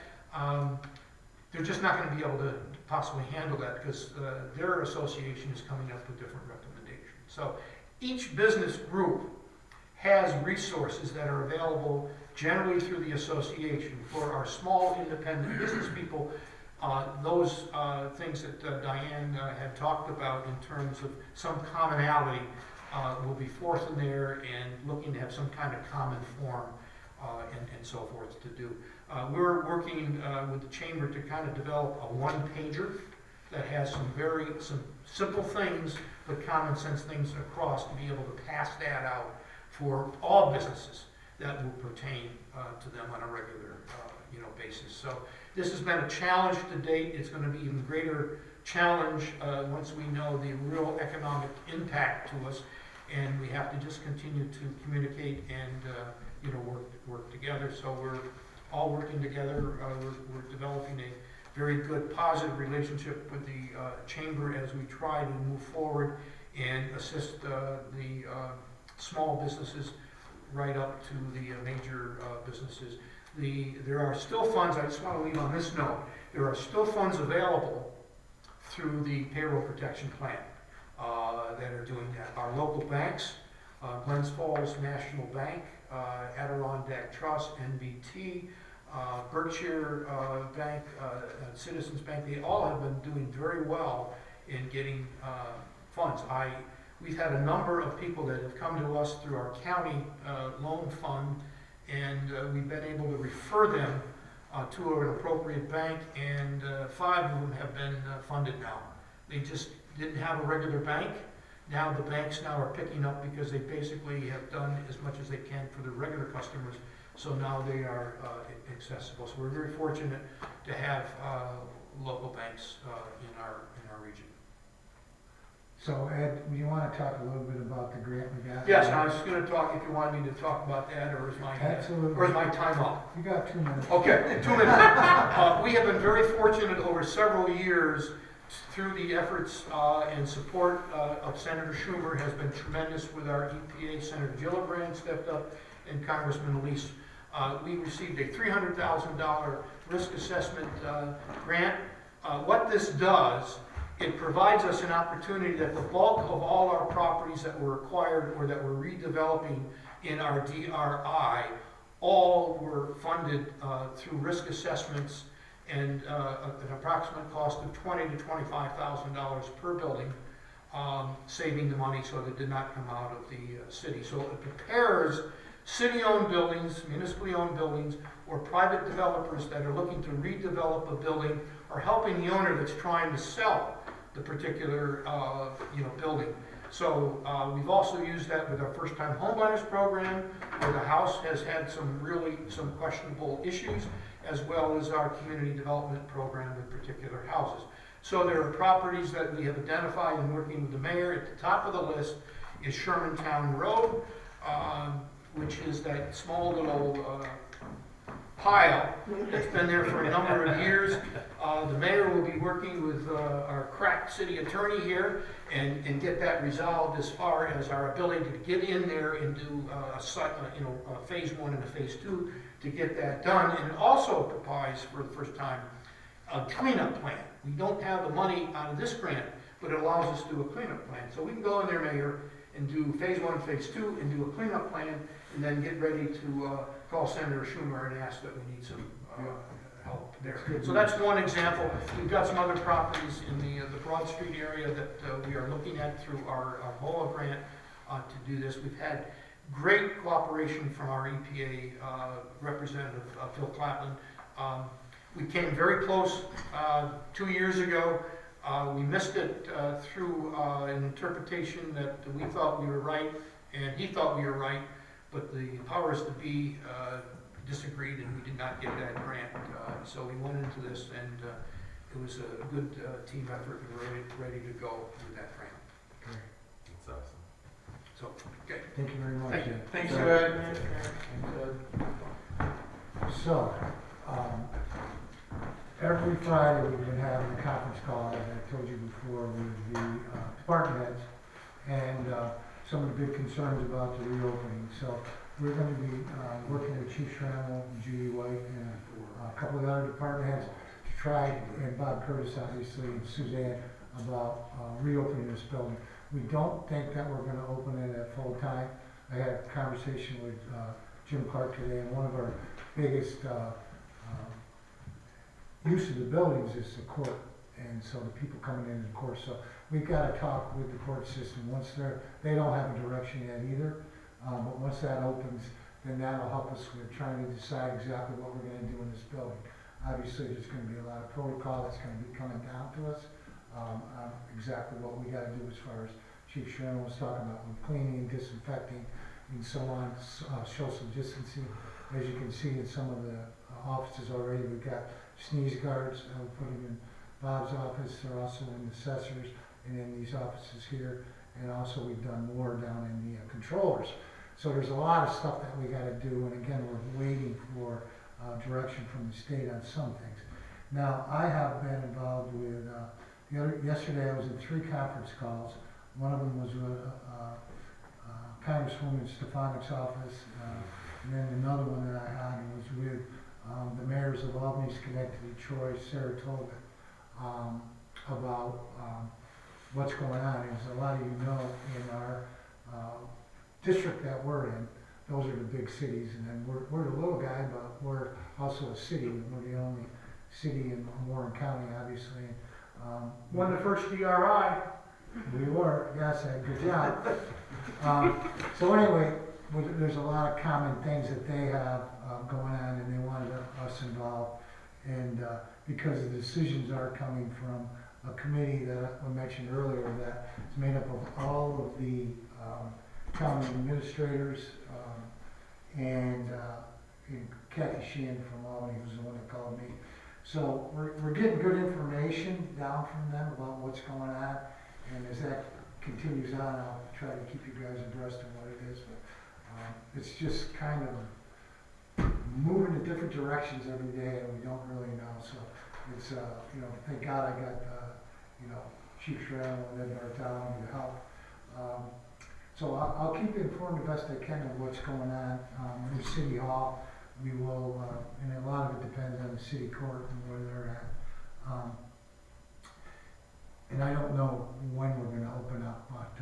They're just not going to be able to possibly handle that because their association is coming up with different recommendations. So each business group has resources that are available generally through the association. For our small independent business people, those things that Diane had talked about in terms of some commonality will be forth in there and looking to have some kind of common form and so forth to do. We're working with the chamber to kind of develop a one-pager that has some simple things, but common sense things across to be able to pass that out for all businesses that will pertain to them on a regular basis. So this has been a challenge to date. It's going to be an even greater challenge once we know the real economic impact to us, and we have to just continue to communicate and work together. So we're all working together. We're developing a very good, positive relationship with the chamber as we try to move forward and assist the small businesses right up to the major businesses. There are still funds, I just want to leave on this note, there are still funds available through the payroll protection plan that are doing that. Our local banks, Glens Falls National Bank, Adirondack Trust, NBT, Berkshire Bank, Citizens Bank, they all have been doing very well in getting funds. We've had a number of people that have come to us through our county loan fund, and we've been able to refer them to an appropriate bank, and 5 of them have been funded now. They just didn't have a regular bank. Now the banks now are picking up because they basically have done as much as they can for the regular customers, so now they are accessible. So we're very fortunate to have local banks in our region. So Ed, do you want to talk a little bit about the grant we got? Yes, I was going to talk, if you want me to talk about that, or is my time up? You got 2 minutes. Okay, 2 minutes. We have been very fortunate over several years through the efforts and support of Senator Schumer has been tremendous with our EPA. Senator Gillibrand stepped up and Congressman Elise. We received a $300,000 risk assessment grant. What this does, it provides us an opportunity that the bulk of all our properties that were acquired or that we're redeveloping in our DRI all were funded through risk assessments and an approximate cost of $20,000 to $25,000 per building, saving the money so that it did not come out of the city. So it prepares city-owned buildings, municipally owned buildings, or private developers that are looking to redevelop a building or helping the owner that's trying to sell the particular building. So we've also used that with our first-time homebuyers program, where the house has had some questionable issues, as well as our community development program with particular houses. So there are properties that we have identified and working with the mayor. At the top of the list is Shermantown Road, which is that small little pile that's been there for a number of years. The mayor will be working with our crack city attorney here and get that resolved as far as our ability to get in there and do a phase 1 and a phase 2 to get that done. And it also provides, for the first time, a cleanup plan. We don't have the money out of this grant, but it allows us to do a cleanup plan. So we can go in there, Mayor, and do phase 1 and phase 2 and do a cleanup plan, and then get ready to call Senator Schumer and ask that we need some help there. That's good So news. that's one example. We've got some other properties in the Broad Street area that we are looking at through our BOA grant to do this. We've had great cooperation from our EPA representative, Phil Clapton. We came very close 2 years ago. We missed it through an interpretation that we thought we were right and he thought we were right, but the powers to be disagreed and we did not get that grant. So we went into this and it was a good team effort and we're ready to go with that grant. Great. That's awesome. So, okay. Thank you very much. Thank you. Ed. Thanks, So- Ed. So, every Friday, we've been having a conference call, as I told you before, with the department heads, and some of the big concerns about the reopening. So, we're gonna be working with Chief Schrammel, Judy White, and a couple of other department heads to try, and Bob Curtis, obviously, and Suzanne, about reopening this building. We don't think that we're gonna open it at full time. I had a conversation with Jim Clark today, and one of our biggest use of the buildings is the court, and so the people coming in the court. So we've got to talk with the court system. Once they don't have a direction yet either, but once that opens, then that'll help us with trying to decide exactly what we're going to do in this building. Obviously, there's going to be a lot of protocol that's going to be coming down to us on exactly what we got to do as far as Chief Sherman was talking about with cleaning, disinfecting, and so on, social distancing. As you can see in some of the offices already, we've got sneeze guards, we'll put them in Bob's office, they're also in the assessors, and in these offices here, and also we've done more down in the controllers. So there's a lot of stuff that we gotta do, and again, we're waiting for direction from the state on some things. Now, I have been involved with, yesterday I was in 3 conference calls. One of them was with Congresswoman Stefanik's office, and then another one that I had was with the mayors of Albany, Schenectady, Troy, Saratoga, about what's going on. As a lot of you know, in our district that we're in, those are the big cities, and then we're the little guy, but we're also a city. We're the only city in Warren County, obviously. Won the first DRI. We were, yes, good job. So anyway, there's a lot of common things that they have going on, and they wanted us involved. And because the decisions are coming from a committee that I mentioned earlier that is made up of all of the county administrators and Kathy Sheehan from Albany was the one that called me. So we're getting good information down from them about what's going on. And as that continues on, I'll try to keep you guys abreast of what it is. But it's just kind of moving in different directions every day, and we don't really know. So it's, thank God I got, Chief Sherrill and Ed Bartholomew to help. So I'll keep you informed the best I can of what's going on. In City Hall, we will, and a lot of it depends on the city court and where they're at. And I don't know when we're gonna open up, but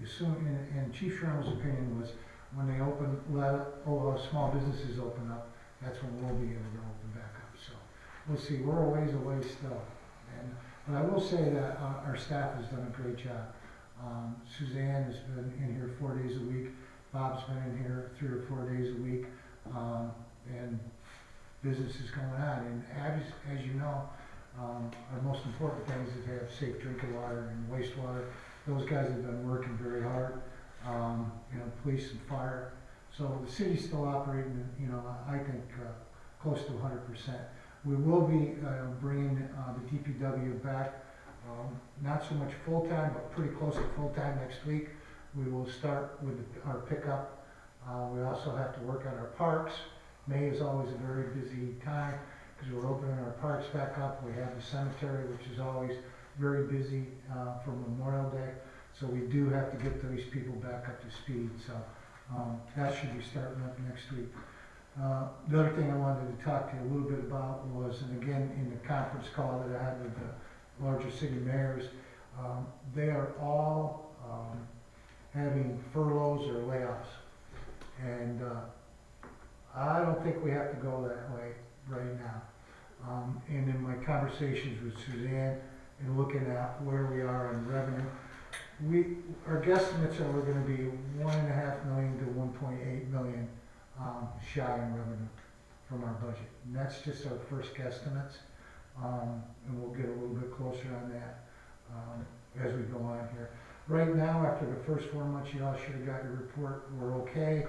as soon, and Chief Sherman's opinion was when they small businesses open up, that's when we'll be able to open back up. So we'll see. We're a ways away still. But I will say that our staff has done a great job. Suzanne has been in here 4 days a week. Bob's been in here 3 or 4 days a week. And business is going on. And as you know, our most important thing is to have safe drinking water and wastewater. Those guys have been working very hard, police and fire. So the city's still operating, I think close to 100%. We will be bringing the DPW back, not so much full-time, but pretty close to full-time next week. We will start with our pickup. We also have to work on our parks. May is always a very busy time, because we're opening our parks back up. We have the cemetery, which is always very busy for Memorial Day. So we do have to get those people back up to speed. So that should be starting up next week. The other thing I wanted to talk to you a little bit about was, and again, in the conference call that I had with the larger city mayors, they are all having furloughs or layoffs. And I don't think we have to go that way. right now. And in my conversations with Suzanne and looking at where we are on revenue, our guesstimates are we're gonna be 1.5 million to 1.8 million, shy in revenue from our budget. And that's just our first guesstimates, and we'll get a little bit closer on that, as we go on here. Right now, after the first 4 months, you all should have got your report, we're okay.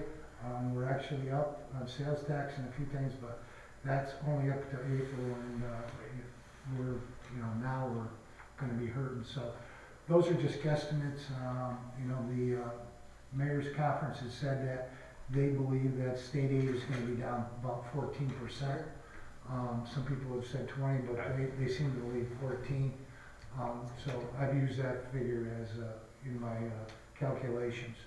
We're actually up on sales tax and a few things, but that's only up to April, and, we're, now we're gonna be hurting, so. Those are just guesstimates. The mayor's conference has said that they believe that state aid is gonna be down about 14%. Some people have said 20, but they seem to believe 14. So I've used that figure as, in my, calculations.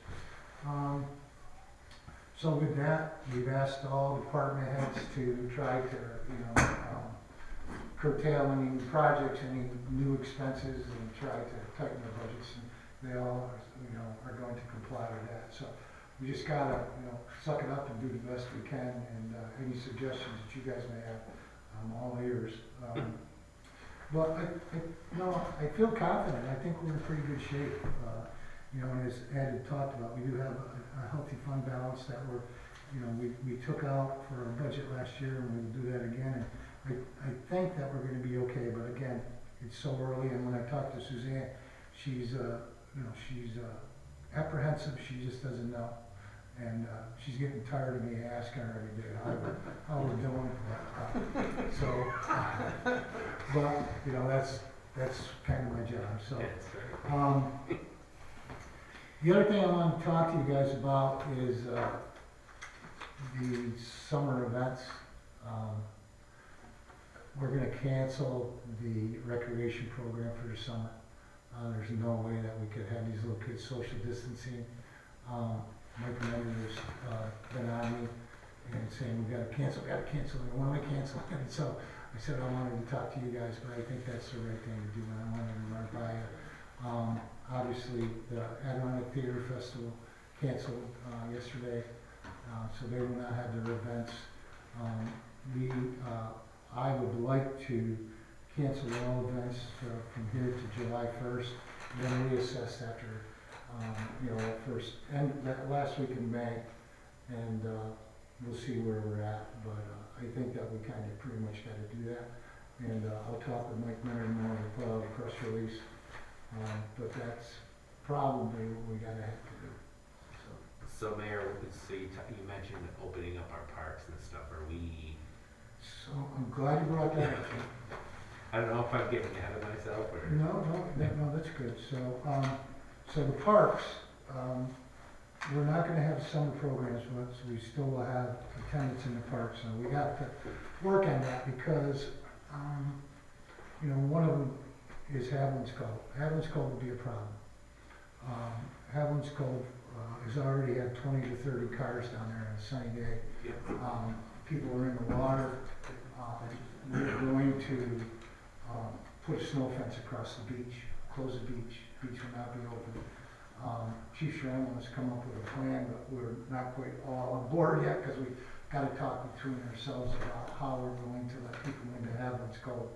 So with that, we've asked all department heads to try to, curtail any projects, any new expenses, and try to tighten their budgets, and they all, are going to comply with that. So we just gotta, suck it up and do the best we can, and any suggestions that you guys may have, I'm all ears. But I feel confident. I think we're in pretty good shape. And as Ed had talked about, we do have a healthy fund balance that we took out for our budget last year, and we'll do that again. And I think that we're gonna be okay, but again, it's so early, and when I talked to Suzanne, she's apprehensive, she just doesn't know. And she's getting tired of me asking her every day how we're doing. But, that's kind of my job, so. The other thing I want to talk to you guys about is the summer events. We're gonna cancel the recreation program for the summer. There's no way that we could have these little kids social distancing. Mike Mender's been on me and saying, we gotta cancel, and when I cancel, and so I said I wanted to talk to you guys, but I think that's the right thing to do, and I wanted to run by you. Obviously, the Adirondack Theater Festival canceled yesterday, so they will not have their events. I would like to cancel all events from here to July 1st, then reassess after, that last week in May, and we'll see where we're at. But I think that we kind of pretty much got to do that. And I'll talk with Mike Menard more and put out a press release. But that's probably what we gotta have to do. So Mayor, you mentioned opening up our parks and stuff. Are we? So I'm glad you brought that up. I don't know if I'm getting ahead of myself or. No, that's good. So the parks, we're not gonna have summer programs, but we still will have attendance in the parks. So we have to work on that because, one of them is Haviland's Cove. Haviland's Cove will be a problem. Haviland's Cove has already had 20 to 30 cars down there on a sunny day. People are in the water. We're going to put a snow fence across the beach, close the beach. Beach will not be open. Chief Sharon has come up with a plan, but we're not quite all on board yet because we've got to talk between ourselves about how we're going to let people into Haviland's Cove.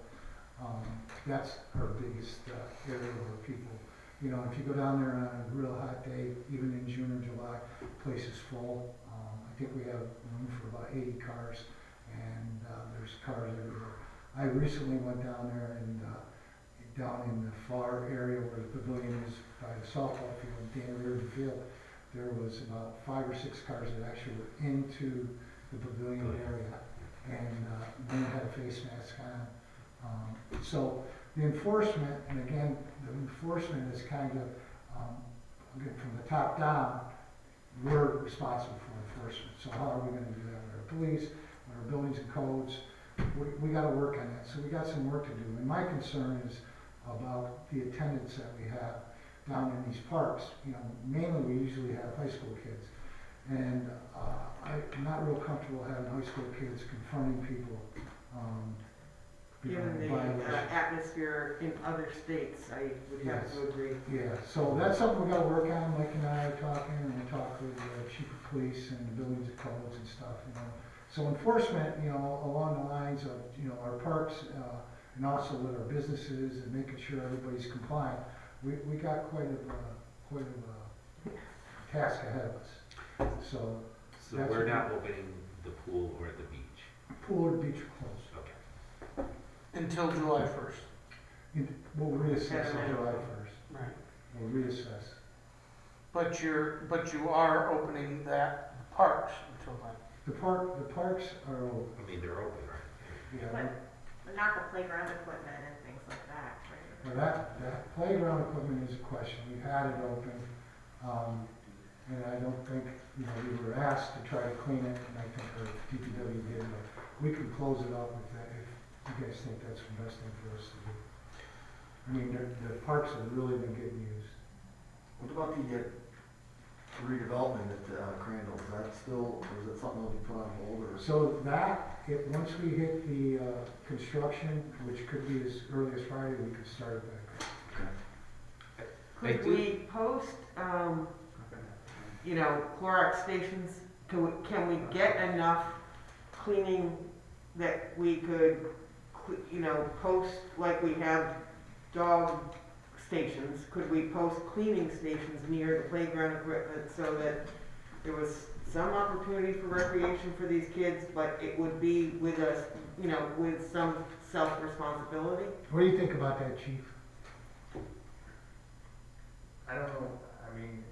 That's our biggest area where people, if you go down there on a real hot day, even in June or July, the place is full. I think we have room for about 80 cars, and there's cars everywhere. I recently went down there and down in the far area where the pavilion is by the softball field, Dan Reardon Field, there was about 5 or 6 cars that actually were into the pavilion area, and one had a face mask on. So the enforcement, and again, the enforcement is kind of, again, from the top down, we're responsible for enforcement. So how are we going to do that with our police, with our buildings and codes? We got to work on that. So we got some work to do. And my concern is about the attendance that we have down in these parks. Mainly we usually have high school kids. And I'm not real comfortable having high school kids confronting people. Given the atmosphere in other states, I would have to agree. Yeah, so that's something we gotta work on. Mike and I are talking, and we talk with the chief of police and the buildings and codes and stuff, So enforcement, along the lines of, our parks, and also with our businesses and making sure everybody's compliant, we got quite a task ahead of us. So So That's we're what not opening the pool or the beach. pool or beach are closed. Okay. Until July first. We'll reassess on July 1st. Right. We'll reassess. But you are opening that parks until then. The parks are open. I mean, they're open, right? Yeah, But not the playground equipment and things like that, right? well, that playground equipment is a question. We've had it open, and I don't think, we were asked to try to clean it, and I think our DPW did, but we could close it up if you guys think that's the best thing for us to do. I mean, the parks have really been getting used. What about the redevelopment at Crandall? Is that still, or is it something that'll be put on hold, or? So once we hit the construction, which could be as early as Friday, we could start it back up. I Could do- we post, Clorox stations? Can we get enough cleaning that we could, post like we have dog stations? Could we post cleaning stations near the playground equipment so that there was some opportunity for recreation for these kids, but it would be with us, with some self-responsibility? What do you think about that, Chief? I don't know, I mean,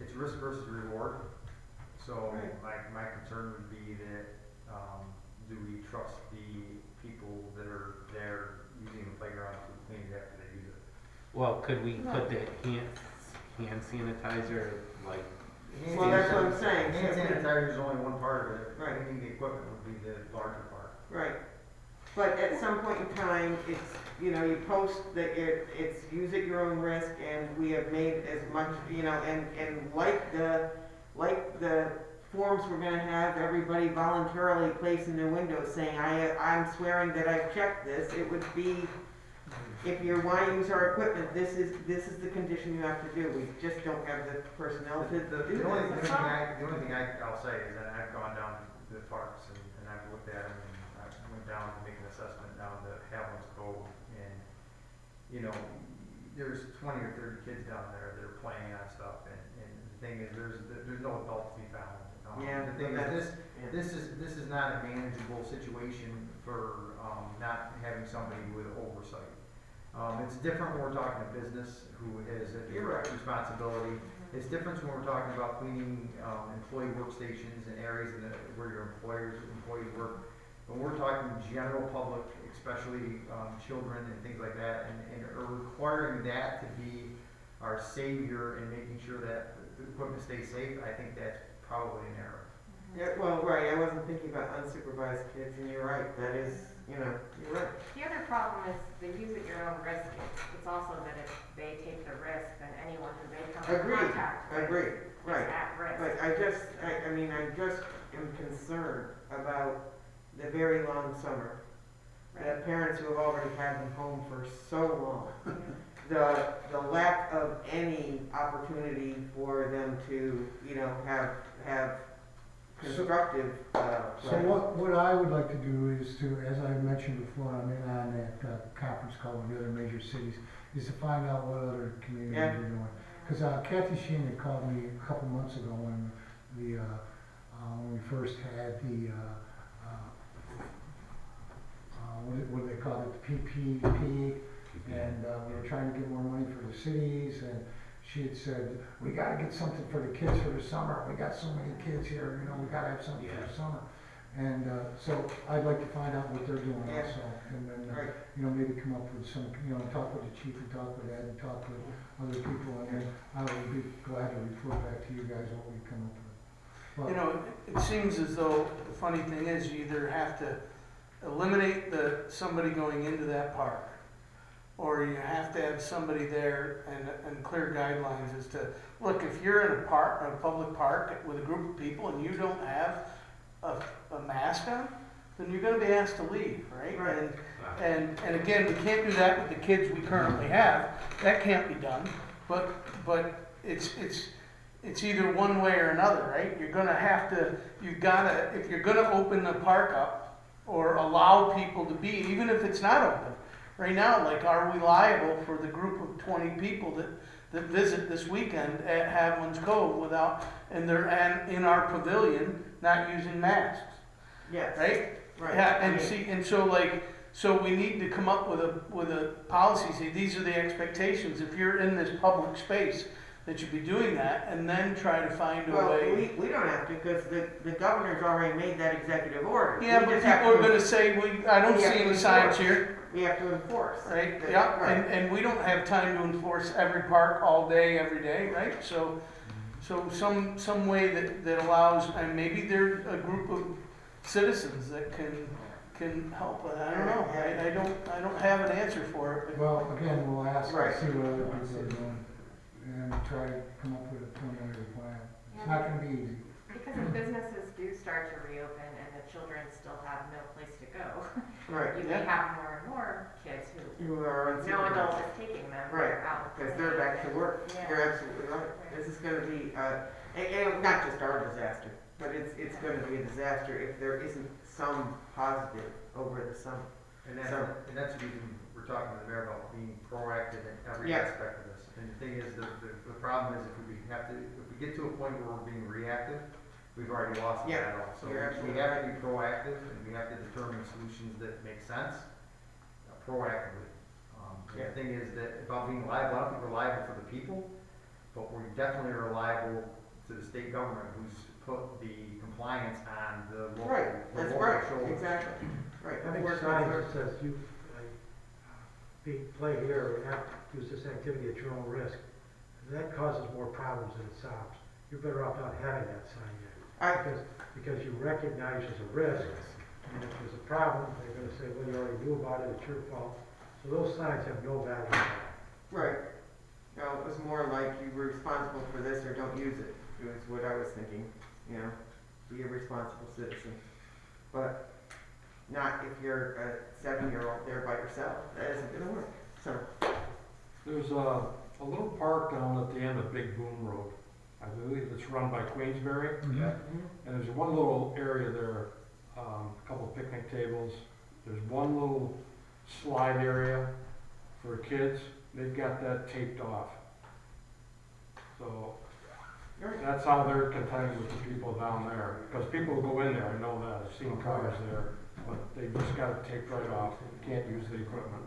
it's risk versus reward. So my concern would be that, do we trust the people that are there using the playground to clean it after they use it? Well, could we put the hand sanitizer, like, Well, that's what I'm saying. Hand sanitizer is only one part of it. Right. Cleaning the equipment would be the larger part. Right. But at some point in time, it's, you post that it's use at your own risk, and we have made as much, and like the forms we're gonna have everybody voluntarily place in their windows saying, I'm swearing that I've checked this, it would be, if you wanna use our equipment, this is the condition you have to do. We just don't have the personnel to The do only this. thing I'll say is that I've gone down to the parks and I've looked at them, and I went down to make an assessment down to Haviland's Cove, and, there's 20 or 30 kids down there that are playing on stuff, and the thing is, there's no adult to be found. Yeah, The thing that's- is, this is not a manageable situation for, not having somebody with oversight. It's different when we're talking to business who has a You're right. direct responsibility. It's different when we're talking about cleaning, employee workstations and areas where your employees work. When we're talking general public, especially, children and things like that, and requiring that to be our savior in making sure that the equipment stays safe, I think that's probably an error. Yeah, well, right, I wasn't thinking about unsupervised kids, and you're right, that is, you're right. The other problem is the use at your own risk. It's also that if they take the risk, then anyone who they come in Agreed, contact with agreed, is right. at risk. But I just am concerned about the very long summer. That parents who have already had them home for so long, the lack of any opportunity for them to, have constructive, So play. what I would like to do is to, as I mentioned before, I'm in on that conference call with the other major cities, is to find out what other communities Yeah. are doing. Because Kathy Sheen had called me a couple months ago when we first had the, what do they call it, the PPP, and we were trying to get more money for the cities, and she had said, we gotta get something for the kids for the summer, we got so many kids here, we gotta have something for the summer. And so I'd like to find out what they're doing Yeah. also, and then, Right. maybe come up with some, talk with the chief and talk with Ed and talk with other people, and then I would be glad to report back to you guys what we come up with. But- It seems as though the funny thing is you either have to eliminate somebody going into that park, or you have to have somebody there and clear guidelines as to, look, if you're in a public park with a group of people and you don't have a mask on, then you're gonna be asked to leave, right? Right. And again, we can't do that with the kids we currently have, that can't be done, but it's either one way or another, right? You're gonna have to, you've gotta, if you're gonna open the park up or allow people to be, even if it's not open. Right now, like, are we liable for the group of 20 people that visit this weekend at Hadlin's Cove without, and they're in our pavilion, not using masks, Yes. right? Right. Yeah, I and mean, see, and so like, so we need to come up with a policy, say, these are the expectations, if you're in this public space, that you be doing that, and then try to find a Well, way. we don't have to, because the governor's already made that executive order. Yeah, We but just have people are to- gonna say, I don't we see have to any signs enforce. here, We have to enforce. right? That- Yeah, right. and we don't have time to enforce every park all day, every day, right? So some way that allows, and maybe there's a group of citizens that can help, I don't know, I don't have an answer for it, but. Well, again, we'll ask Right. and see what other people are doing, and try to come up with a preliminary plan. It's not gonna be easy. Because if businesses do start to reopen and the children still have no place to go, Right. you may have more and more kids who, You are no adult is taking them, Right, they're out. because they're back to work. Yeah. You're absolutely right. This is gonna be, and not just our disaster, but it's gonna be a disaster if there isn't some positive over the summer. And that's, So- and that's the reason we're talking to the mayor about being proactive in every Yeah. aspect of this. And the thing is, the problem is if we get to a point where we're being reactive, we've already lost the Yeah, battle. So you're we absolutely have to be proactive and we have to determine solutions that make sense proactively. And Yeah. the thing is that about being liable, I don't think we're liable for the people, but we definitely are liable to the state government who's put the compliance on the local, Right, the that's local right, shoulders. exactly. Right. Having Work signs with- that says you, play here or not use this activity at your own risk, that causes more problems than it solves. You're better off not having that sign I, yet, because you recognize there's a risk, and if there's a problem, they're gonna say, well, you already knew about it, it's your fault. So those signs have no value at all. right. No, it was more like you were responsible for this or don't use it, is what I was thinking, you know, be a responsible citizen. But not if you're a 7-year-old there by yourself, that isn't gonna work, so. There's a little park down at the end of Big Boom Road. I believe it's run by Queensberry. Yeah. And there's one little area there, a couple of picnic tables. There's one little slide area for kids. They've got that taped off. So that's how they're contending with the people down there. Because people go in there, I know that, I've seen cars there, but they just got it taped right off. You can't use the equipment.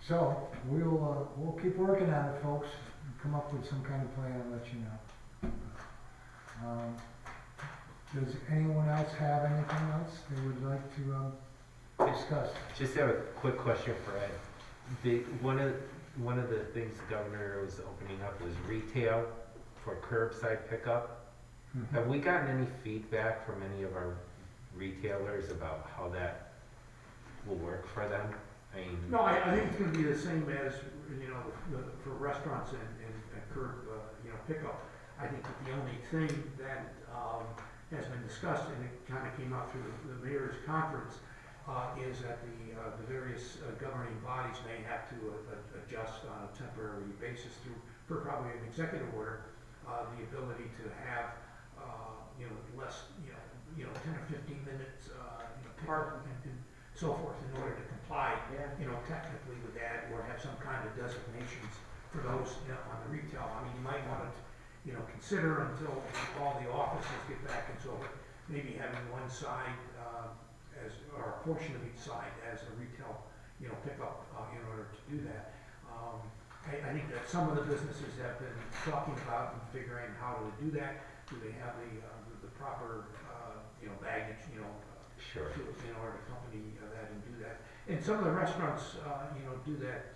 So, we'll keep working on it, folks, and come up with some kind of plan and let you know. Does anyone else have anything else they would like to discuss? Just have a quick question for Ed. One of the things the governor was opening up was retail for curbside pickup. Have we gotten any feedback from any of our retailers about how that will work for them? I mean, No, I think it's gonna be the same as, you know, for restaurants and curb, pickup. I think that the only thing that, has been discussed, and it kinda came out through the mayor's conference, is that the various governing bodies may have to adjust on a temporary basis for probably an executive order, the ability to have, less, 10 or 15 minutes, park and so forth in order to comply, Yeah. Technically with that, or have some kind of designations for those, on the retail. I mean, you might want to, consider until all the offices get back and so maybe having one side, or a portion of each side as a retail, pickup, in order to do that. I think that some of the businesses have been talking about and figuring how to do that. Do they have the proper, baggage, sure. in order to accompany that and do that. And some of the restaurants, do that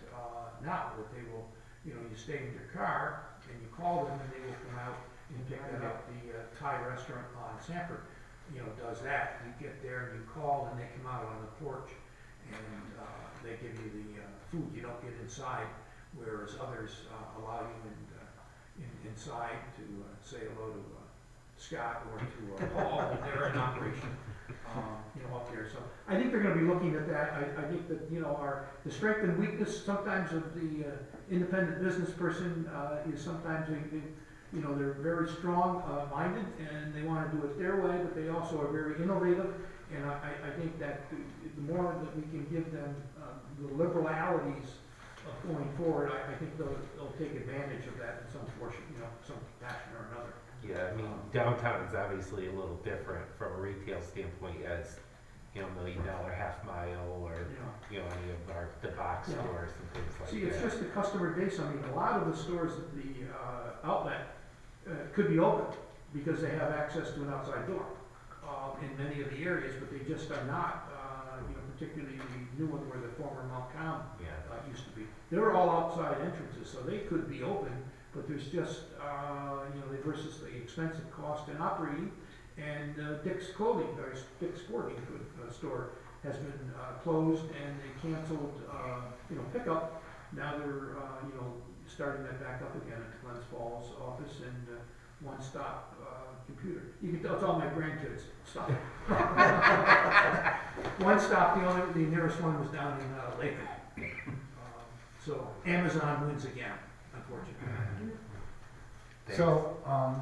now, that they will, you stay in your car and you call them and they will come out and pick that up. The Thai restaurant on Sanford, does that. You get there and you call and they come out on the porch and they give you the food. You don't get inside, whereas others allow you inside to say hello to Scott or to Paul, and they're in operation, up there. So I think they're gonna be looking at that. I think that, the strength and weakness sometimes of the independent business person is sometimes they're very strong minded and they wanna do it their way, but they also are very innovative. And I think that the more that we can give them the liberalities of going forward, I think they'll take advantage of that in some portion, some fashion or another. Yeah, I mean, downtown is obviously a little different from a retail standpoint as, $1 million half mile or, any of the box Yeah. stores and things like that. See, it's just the customer base. I mean, a lot of the stores at the outlet could be open because they have access to an outside door in many of the areas, but they just are not, particularly the new one where the former Mount Calm used to be. They're all outside entrances, so they could be open, but there's just, versus the expensive cost in operating. And Dick's Clothing, or Dick's Sporting Goods store has been closed and they canceled, pickup. Now they're, starting that back up again at Glens Falls office and One Stop Computer. You can tell it's all my grandkids' stuff. One Stop, the nearest one was down in Lakewood. So Amazon wins again, unfortunately. So,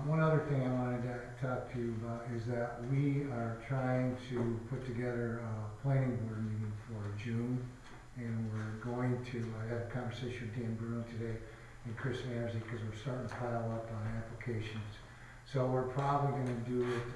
one other thing I wanted to talk to you about is that we are trying to put together a planning board meeting for June. And we're going to, I had a conversation with Dan Bruno today and Chris Mannersy because we're starting to pile up on applications. So we're probably gonna do it,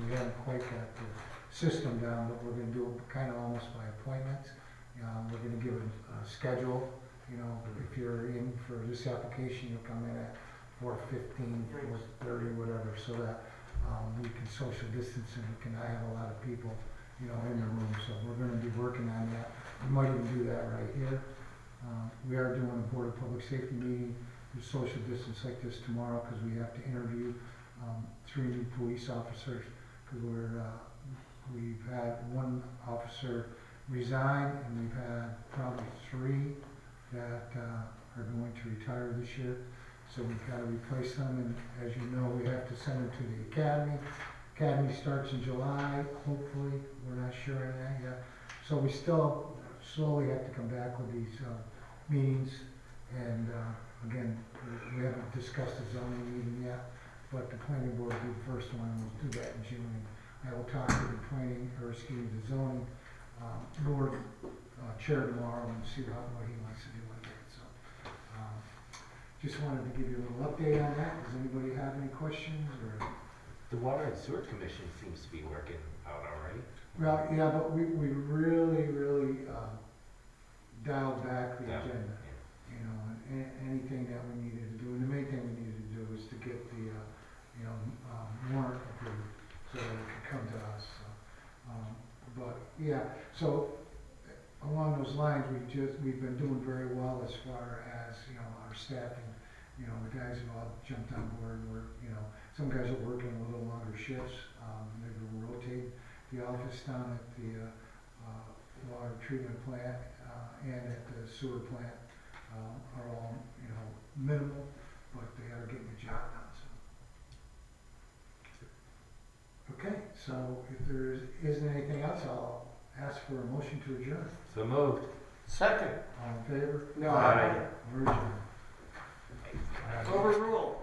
we haven't quite got the system down, but we're gonna do it kind of almost by appointments. We're gonna give a schedule, if you're in for this application, you'll come in at 4:15, 4:30, whatever, so that we can social distance and I have a lot of people, in the room. So we're going to be working on that. We might even do that right here. We are doing a Board of Public Safety meeting with social distance like this tomorrow because we have to interview 3 new police officers because we've had 1 officer resign and we've had probably 3 that are going to retire this year. So we've got to replace them, and as you know, we have to send them to the academy. Academy starts in July, hopefully. We're not sure on that yet. So we still slowly have to come back with these meetings. And again, we haven't discussed the zoning meeting yet, but the planning board will be the first one, and we'll do that in June. And I will talk to the the zoning board chair tomorrow and see what he wants to do with it. So. Just wanted to give you a little update on that. Does anybody have any questions or? The Water and Sewer Commission seems to be working out all right. Well, yeah, but we really dialed back the agenda, and anything that we needed to do. And the main thing we needed to do was to get the, warrant approved so that it could come to us. So along those lines, we've been doing very well as far as, our staffing. The guys have all jumped on board. Some guys are working a little longer shifts. Maybe we'll rotate. The office down at the water treatment plant and at the sewer plant are all, minimal, but they are getting the job done. So. Okay, so if there isn't anything else, I'll ask for a motion to adjourn. So moved. Second. All in favor? Aye. We're adjourned. Overruled.